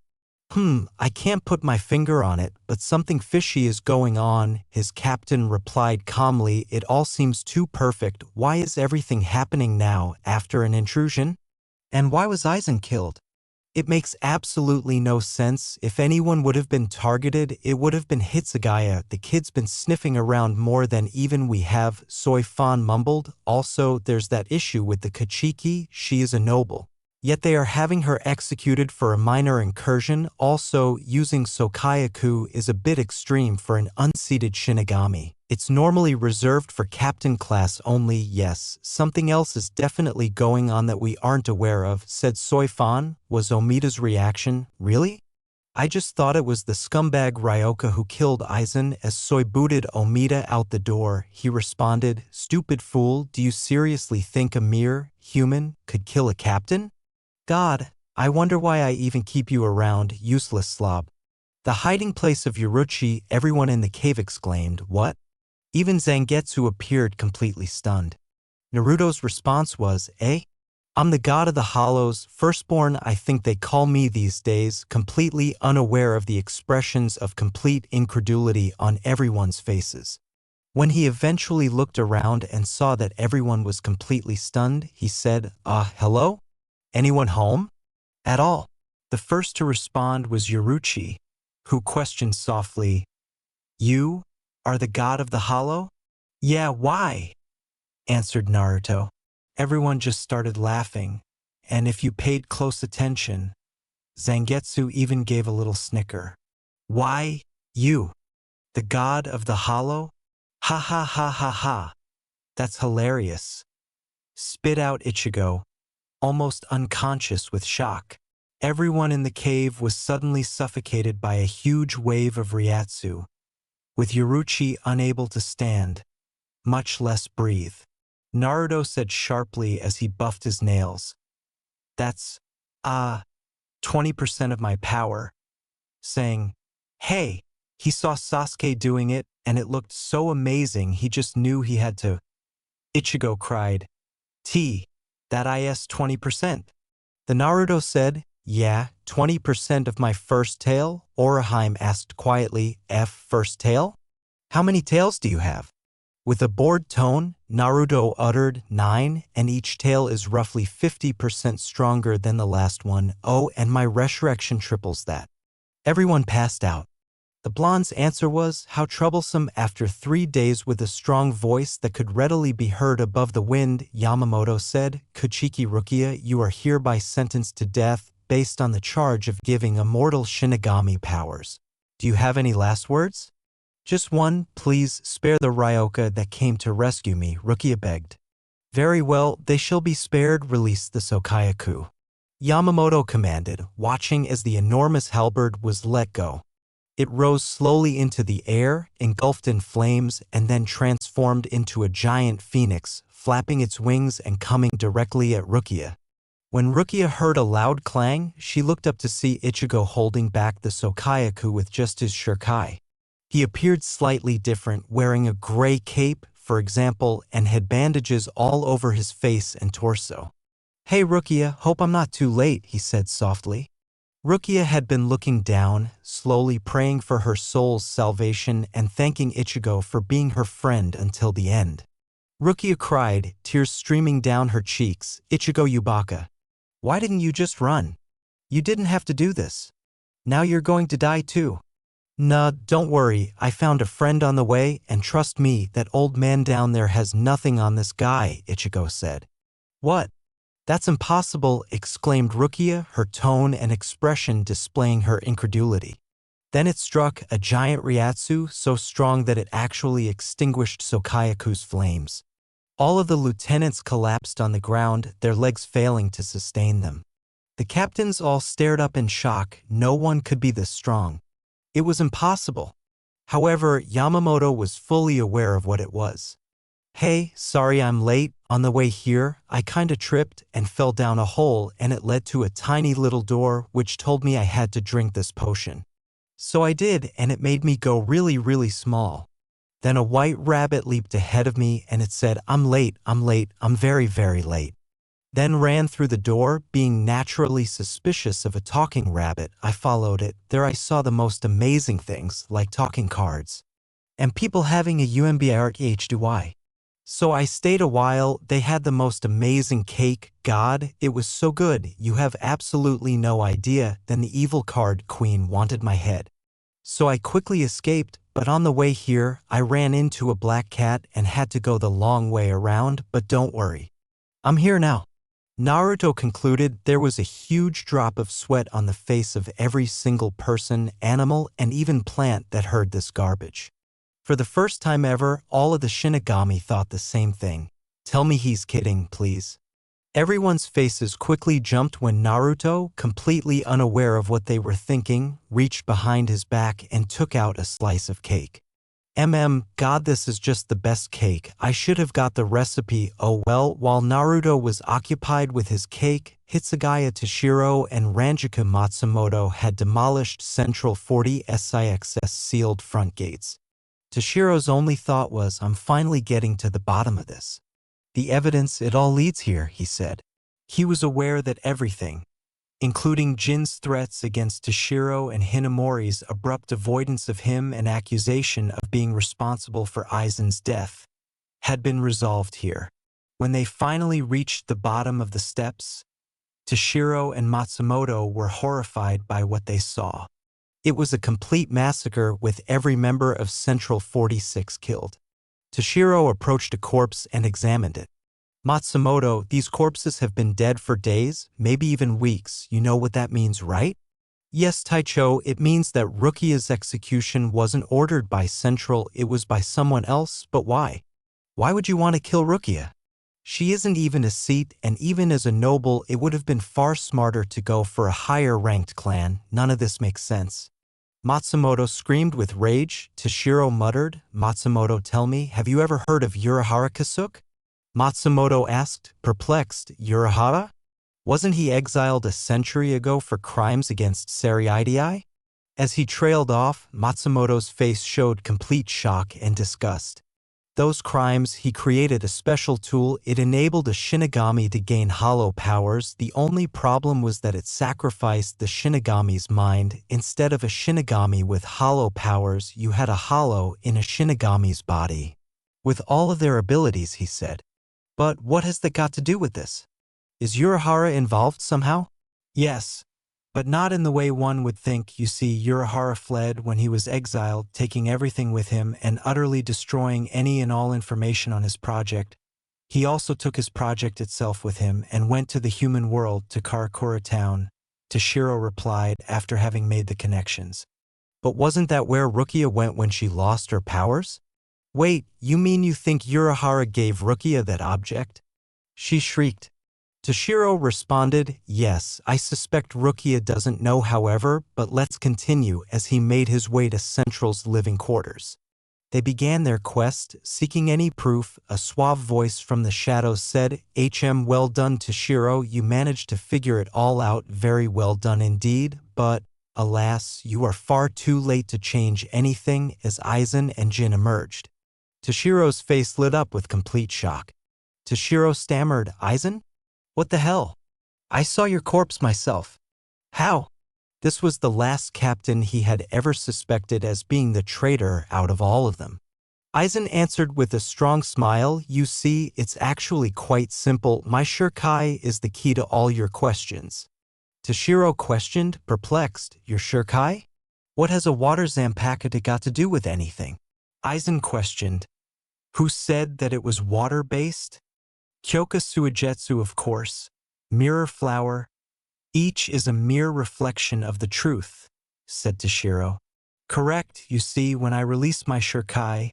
I can't put my finger on it, but something fishy is going on," his captain replied calmly. "It all seems too perfect. Why is everything happening now, after an intrusion? And why was Aizen killed? It makes absolutely no sense. If anyone would have been targeted, it would have been Hitsugaya. The kid's been sniffing around more than even we have," Soifan mumbled. "Also, there's that issue with the Kachiki. She is a noble. Yet they are having her executed for a minor incursion. Also, using Sokayaku is a bit extreme for an unseated Shinigami. It's normally reserved for captain class only." "Yes, something else is definitely going on that we aren't aware of," said Soifan, was Omida's reaction. "Really? I just thought it was the scumbag Ryoka who killed Aizen." As Soi booted Omida out the door, he responded, "Stupid fool, do you seriously think a mere human could kill a captain? God, I wonder why I even keep you around, useless slob." "The hiding place of Yoruchi," everyone in the cave exclaimed. "What?" Even Zangetsu appeared completely stunned. Naruto's response was, "Eh? I'm the god of the hollows, firstborn I think they call me these days," completely unaware of the expressions of complete incredulity on everyone's faces. When he eventually looked around and saw that everyone was completely stunned, he said, "Hello? Anyone home?" "At all." The first to respond was Yoruchi, who questioned softly, "You are the god of the hollow?" "Yeah, why?" answered Naruto. Everyone just started laughing, and if you paid close attention, Zangetsu even gave a little snicker. "Why, you? The god of the hollow? Ha ha ha ha ha. That's hilarious," spit out Ichigo, almost unconscious with shock. Everyone in the cave was suddenly suffocated by a huge wave of Ryatsu, with Yoruichi unable to stand, much less breathe. Naruto said sharply as he buffed his nails. That's, 20% of my power. Saying, hey, he saw Sasuke doing it, and it looked so amazing he just knew he had to. Ichigo cried, that is 20%. The Naruto said, yeah, 20% of my first tail? Orihime asked quietly, first tail? How many tails do you have? With a bored tone, Naruto uttered 9, and each tail is roughly 50% stronger than the last one. Oh, and my resurrection triples that. Everyone passed out. The blonde's answer was, how troublesome. After 3 days with a strong voice that could readily be heard above the wind, Yamamoto said, Kuchiki Rukia, you are hereby sentenced to death based on the charge of giving immortal Shinigami powers. Do you have any last words? Just one, please spare the Ryoka that came to rescue me, Rukia begged. Very well, they shall be spared, released the Sokayaku. Yamamoto commanded, watching as the enormous halberd was let go. It rose slowly into the air, engulfed in flames, and then transformed into a giant phoenix, flapping its wings and coming directly at Rukia. When Rukia heard a loud clang, she looked up to see Ichigo holding back the Sokayaku with just his shuriken. He appeared slightly different, wearing a gray cape, for example, and had bandages all over his face and torso. Hey Rukia, hope I'm not too late, he said softly. Rukia had been looking down, slowly praying for her soul's salvation and thanking Ichigo for being her friend until the end. Rukia cried, tears streaming down her cheeks, Ichigo Yubaka. Why didn't you just run? You didn't have to do this. Now you're going to die too. Nah, don't worry, I found a friend on the way, and trust me, that old man down there has nothing on this guy, Ichigo said. What? That's impossible, exclaimed Rukia, her tone and expression displaying her incredulity. Then it struck, a giant Ryatsu so strong that it actually extinguished Sokayaku's flames. All of the lieutenants collapsed on the ground, their legs failing to sustain them. The captains all stared up in shock, no one could be this strong. It was impossible. However, Yamamoto was fully aware of what it was. Hey, sorry I'm late. On the way here, I kinda tripped and fell down a hole, and it led to a tiny little door which told me I had to drink this potion. So I did, and it made me go really, really small. Then a white rabbit leaped ahead of me and it said, I'm late, I'm very, very late. Then ran through the door, being naturally suspicious of a talking rabbit. I followed it. There I saw the most amazing things, like talking cards. And people having a UMBRHDY. So I stayed a while. They had the most amazing cake. God, it was so good. You have absolutely no idea. Then the evil card queen wanted my head. So I quickly escaped, but on the way here, I ran into a black cat and had to go the long way around, but don't worry. I'm here now. Naruto concluded. There was a huge drop of sweat on the face of every single person, animal, and even plant that heard this garbage. For the first time ever, all of the Shinigami thought the same thing. Tell me he's kidding, please. Everyone's faces quickly jumped when Naruto, completely unaware of what they were thinking, reached behind his back and took out a slice of cake. God, this is just the best cake. I should have got the recipe. Oh well. While Naruto was occupied with his cake, Hitsugaya Toshiro and Ranjika Matsumoto had demolished Central 40SIX's sealed front gates. Toshiro's only thought was, I'm finally getting to the bottom of this. The evidence, it all leads here, he said. He was aware that everything, including Jin's threats against Toshiro and Hinamori's abrupt avoidance of him and accusation of being responsible for Aizen's death, had been resolved here. When they finally reached the bottom of the steps, Toshiro and Matsumoto were horrified by what they saw. It was a complete massacre with every member of Central 46 killed. Toshiro approached a corpse and examined it. Matsumoto, these corpses have been dead for days, maybe even weeks. You know what that means, right? Yes, Taicho, it means that Rukia's execution wasn't ordered by Central, it was by someone else, but why? Why would you want to kill Rukia? She isn't even a seat, and even as a noble, it would have been far smarter to go for a higher-ranked clan. None of this makes sense. Matsumoto screamed with rage. Toshiro muttered, Matsumoto, tell me, have you ever heard of Urahara Kasuke? Matsumoto asked, perplexed, Urahara? Wasn't he exiled a century ago for crimes against Seriidii? As he trailed off, Matsumoto's face showed complete shock and disgust. Those crimes, he created a special tool. It enabled a Shinigami to gain hollow powers. The only problem was that it sacrificed the Shinigami's mind. Instead of a Shinigami with hollow powers, you had a hollow in a Shinigami's body. With all of their abilities, he said. But what has that got to do with this? Is Urahara involved somehow? Yes. But not in the way one would think. You see, Urahara fled when he was exiled, taking everything with him and utterly destroying any and all information on his project. He also took his project itself with him and went to the human world, to Karakura Town, Toshiro replied after having made the connections. But wasn't that where Rukia went when she lost her powers? Wait, you mean you think Urahara gave Rukia that object? She shrieked. Toshiro responded, yes, I suspect Rukia doesn't know, however, but let's continue. As he made his way to Central's living quarters. They began their quest, seeking any proof. A suave voice from the shadows said, well done, Toshiro, you managed to figure it all out. Very well done indeed, but, alas, you are far too late to change anything. As Aizen and Jin emerged, Toshiro's face lit up with complete shock. Toshiro stammered, Aizen? What the hell? I saw your corpse myself. How? This was the last captain he had ever suspected as being the traitor out of all of them. Aizen answered with a strong smile, you see, it's actually quite simple. My Shirkai is the key to all your questions. Toshiro questioned, perplexed, your Shirkai? What has a water Zanpakuto got to do with anything? Aizen questioned, who said that it was water-based? Kyoka Suigetsu, of course. Mirror flower. Each is a mere reflection of the truth, said Toshiro. Correct, you see, when I release my Shirkai,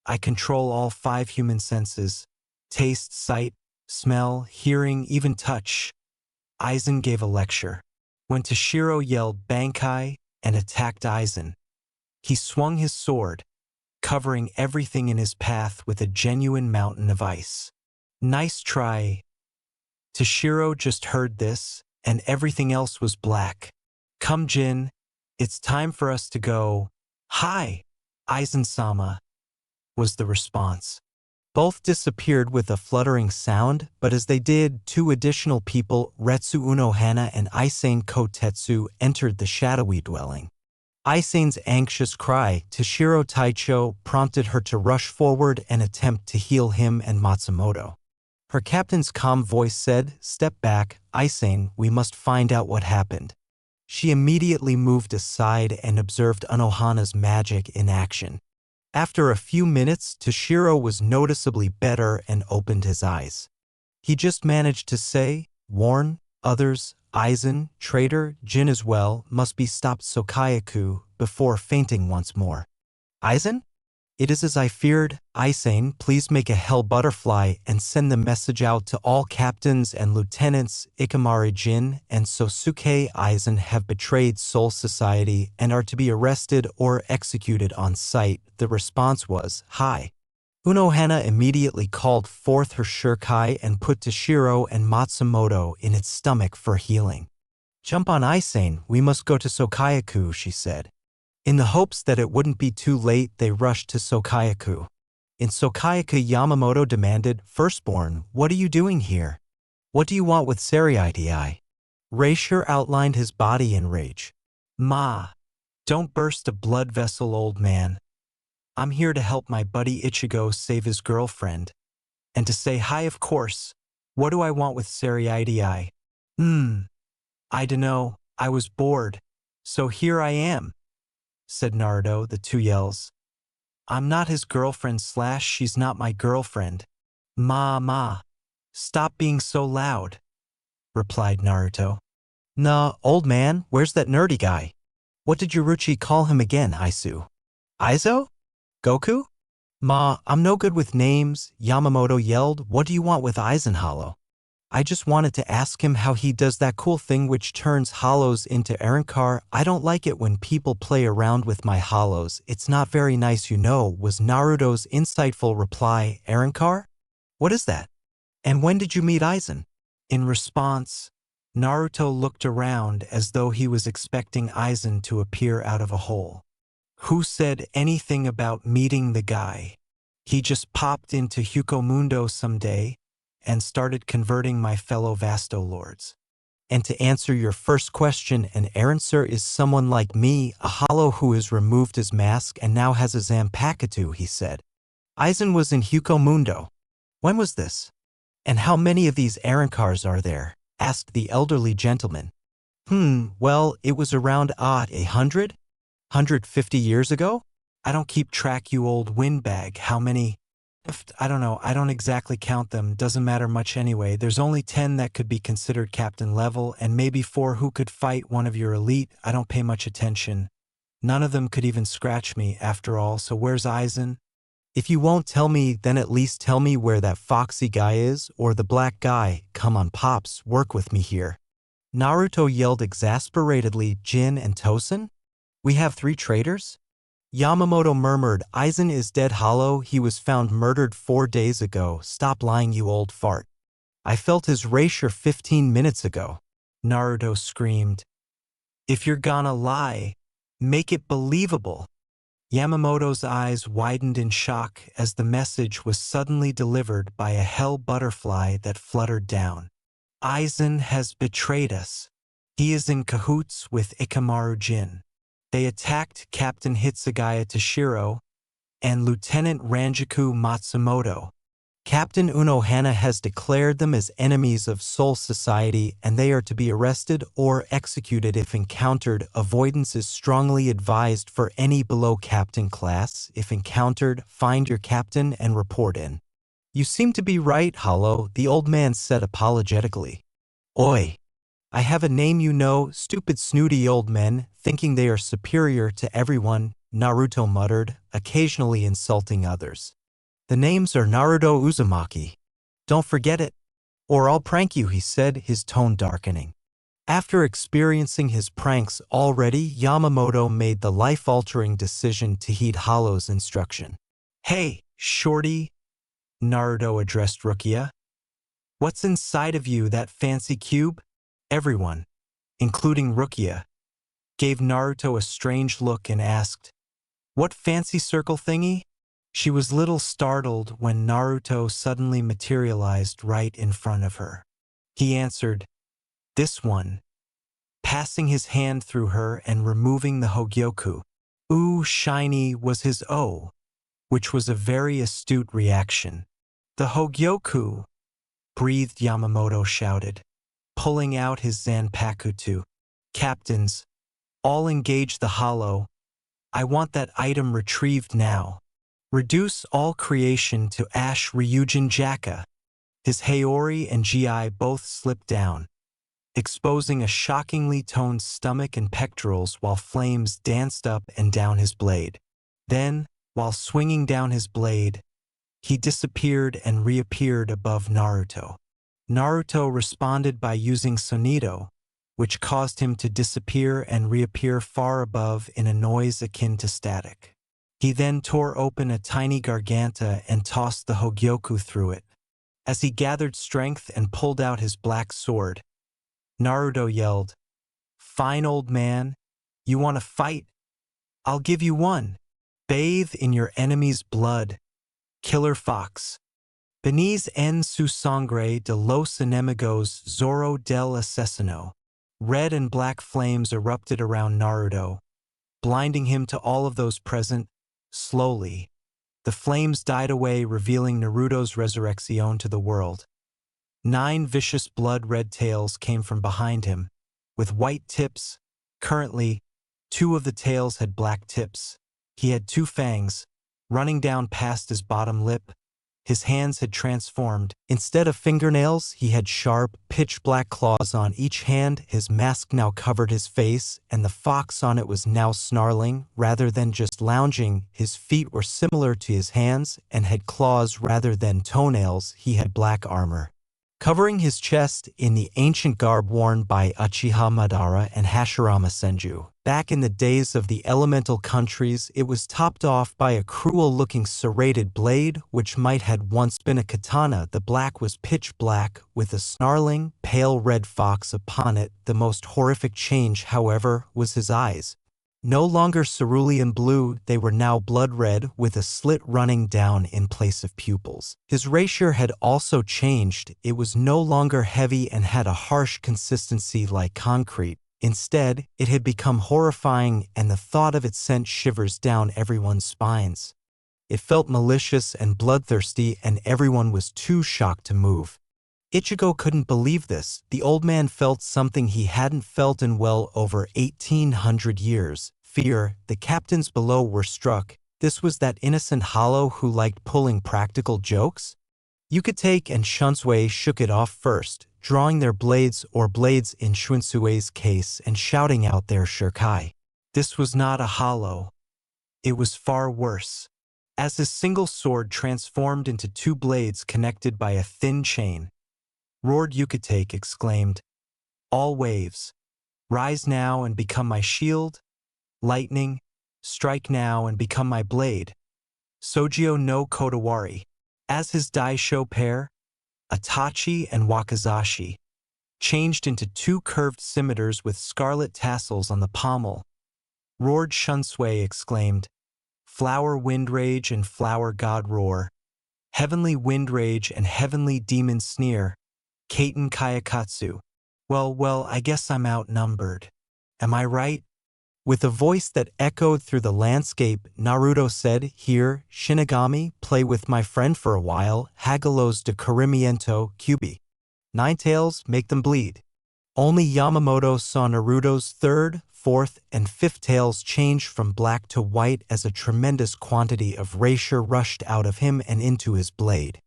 I control all 5 human senses. Taste, sight, smell, hearing, even touch. Aizen gave a lecture. When Toshiro yelled Bankai and attacked Aizen, he swung his sword, covering everything in his path with a genuine mountain of ice. Nice try. Toshiro just heard this, and everything else was black. Come, Jin. It's time for us to go. Hi, Aizen-sama, was the response. Both disappeared with a fluttering sound, but as they did, 2 additional people, Retsu Unohana and Aizen Kotetsu, entered the shadowy dwelling. Aizen's anxious cry, Toshiro Taicho, prompted her to rush forward and attempt to heal him and Matsumoto. Her captain's calm voice said, step back, Aizen, we must find out what happened. She immediately moved aside and observed Unohana's magic in action. After a few minutes, Toshiro was noticeably better and opened his eyes. He just managed to say, warn others, Aizen, traitor, Jin as well, must be stopped Sokayaku, before fainting once more. Aizen? It is as I feared. Aizen, please make a hell butterfly and send the message out to all captains and lieutenants. Ikamari Jin and Sosuke Aizen have betrayed Soul Society and are to be arrested or executed on sight. The response was, hi. Unohana immediately called forth her Shirkai and put Toshiro and Matsumoto in its stomach for healing. Jump on Aizen, we must go to Sokayaku, she said. In the hopes that it wouldn't be too late, they rushed to Sokayaku. In Sokayaku, Yamamoto demanded, Firstborn, what are you doing here? What do you want with Seriidii? Reisher outlined his body in rage. Ma, don't burst a blood vessel, old man. I'm here to help my buddy Ichigo save his girlfriend. And to say hi, of course. What do I want with Seriidii? I dunno, I was bored. So here I am, said Naruto, the 2 yells. I'm not his girlfriend / she's not my girlfriend. Ma, stop being so loud, replied Naruto. Nah, old man, where's that nerdy guy? What did Yoruchi call him again, Aizu? Aizo? Goku? Ma, I'm no good with names, Yamamoto yelled. What do you want with Aizen Hollow? I just wanted to ask him how he does that cool thing which turns hollows into Arankar. I don't like it when people play around with my hollows. It's not very nice, you know, was Naruto's insightful reply. Arankar? What is that? And when did you meet Aizen? In response, Naruto looked around as though he was expecting Aizen to appear out of a hole. Who said anything about meeting the guy? He just popped into Hukomundo someday and started converting my fellow Vasto lords. And to answer your first question, an Arancer is someone like me, a hollow who has removed his mask and now has a Zanpakuto, he said. Aizen was in Hukomundo. When was this? And how many of these Arankars are there? Asked the elderly gentleman. Well, it was around 150 years ago? I don't keep track, you old windbag. How many? I don't know. I don't exactly count them. Doesn't matter much anyway. There's only 10 that could be considered captain level, and maybe 4 who could fight one of your elite. I don't pay much attention. None of them could even scratch me, after all, so where's Aizen? If you won't tell me, then at least tell me where that foxy guy is, or the black guy. Come on, Pops, work with me here. Naruto yelled exasperatedly. Jin and Tosen? We have 3 traitors? Yamamoto murmured, Aizen is dead, Hollow. He was found murdered 4 days ago. Stop lying, you old fart. I felt his erasure 15 minutes ago. Naruto screamed. If you're gonna lie, make it believable. Yamamoto's eyes widened in shock as the message was suddenly delivered by a hell butterfly that fluttered down. Aizen has betrayed us. He is in cahoots with Ikamaru Jin. They attacked Captain Hitsugaya Toshiro and Lieutenant Ranjaku Matsumoto. Captain Unohana has declared them as enemies of Soul Society, and they are to be arrested or executed if encountered. Avoidance is strongly advised for any below captain class. If encountered, find your captain and report in. You seem to be right, Hollow, the old man said apologetically. Oi! I have a name, you know, stupid snooty old men, thinking they are superior to everyone, Naruto muttered, occasionally insulting others. The names are Naruto Uzumaki. Don't forget it, or I'll prank you, he said, his tone darkening. After experiencing his pranks already, Yamamoto made the life-altering decision to heed Hollow's instruction. Hey, shorty, Naruto addressed Rukia. What's inside of you, that fancy cube? Everyone, including Rukia, gave Naruto a strange look and asked, What fancy circle thingy? She was little startled when Naruto suddenly materialized right in front of her. He answered, This one, passing his hand through her and removing the Hogyoku. Ooh, shiny was his O, which was a very astute reaction. The Hogyoku, breathed Yamamoto shouted, pulling out his Zanpakuto. Captains, all engage the hollow. I want that item retrieved now. Reduce all creation to Ash Ryujin Jaka. His Haori and GI both slipped down, exposing a shockingly toned stomach and pectorals while flames danced up and down his blade. Then, while swinging down his blade, he disappeared and reappeared above Naruto. Naruto responded by using Sonido, which caused him to disappear and reappear far above in a noise akin to static. He then tore open a tiny garganta and tossed the Hogyoku through it. As he gathered strength and pulled out his black sword, Naruto yelled, Fine, old man, you want to fight? I'll give you one. Bathe in your enemy's blood. Killer Fox. Benise en su sangre de los enemigos Zoro del Asesino. Red and black flames erupted around Naruto, blinding him to all of those present. Slowly, the flames died away, revealing Naruto's resurrection to the world. 9 vicious blood-red tails came from behind him, with white tips. Currently, 2 of the tails had black tips. He had 2 fangs, running down past his bottom lip, His hands had transformed. Instead of fingernails, he had sharp, pitch-black claws on each hand. His mask now covered his face, and the fox on it was now snarling rather than just lounging. His feet were similar to his hands and had claws rather than toenails. He had black armor covering his chest in the ancient garb worn by Uchiha Madara and Hashirama Senju. Back in the days of the elemental countries, it was topped off by a cruel-looking serrated blade, which might had once been a katana. The black was pitch black, with a snarling, pale red fox upon it. The most horrific change, however, was his eyes. No longer cerulean blue, they were now blood red with a slit running down in place of pupils. His rapier had also changed. It was no longer heavy and had a harsh consistency like concrete. Instead, it had become horrifying, and the thought of it sent shivers down everyone's spines. It felt malicious and bloodthirsty, and everyone was too shocked to move. Ichigo couldn't believe this. The old man felt something he hadn't felt in well over 1,800 years. Fear. The captains below were struck. This was that innocent hollow who liked pulling practical jokes? Yukitake and Shunsui shook it off first, drawing their blades in Shunsui's case and shouting out their shurikai. This was not a hollow. It was far worse. As his single sword transformed into two blades connected by a thin chain, roared Yukitake, exclaimed, "All waves, rise now and become my shield. Lightning, strike now and become my blade. Sojio no Kodawari." As his Daisho pair, Itachi and Wakazashi, changed into two curved scimitars with scarlet tassels on the pommel, roared Shunsui, exclaimed, "Flower wind rage and flower god roar. Heavenly wind rage and heavenly demon sneer. Kaiten Kayakatsu. Well, I guess I'm outnumbered. Am I right?" With a voice that echoed through the landscape, Naruto said, "Here, Shinigami, play with my friend for a while. Hagalos de Karimiento, Kyubi. Ninetales, make them bleed." Only Yamamoto saw Naruto's third, fourth, and fifth tails change from black to white as a tremendous quantity of rapier rushed out of him and into his blade.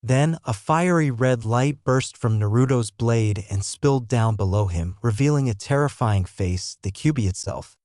Then, a fiery red light burst from Naruto's blade and spilled down below him, revealing a terrifying face, the Kyubi itself.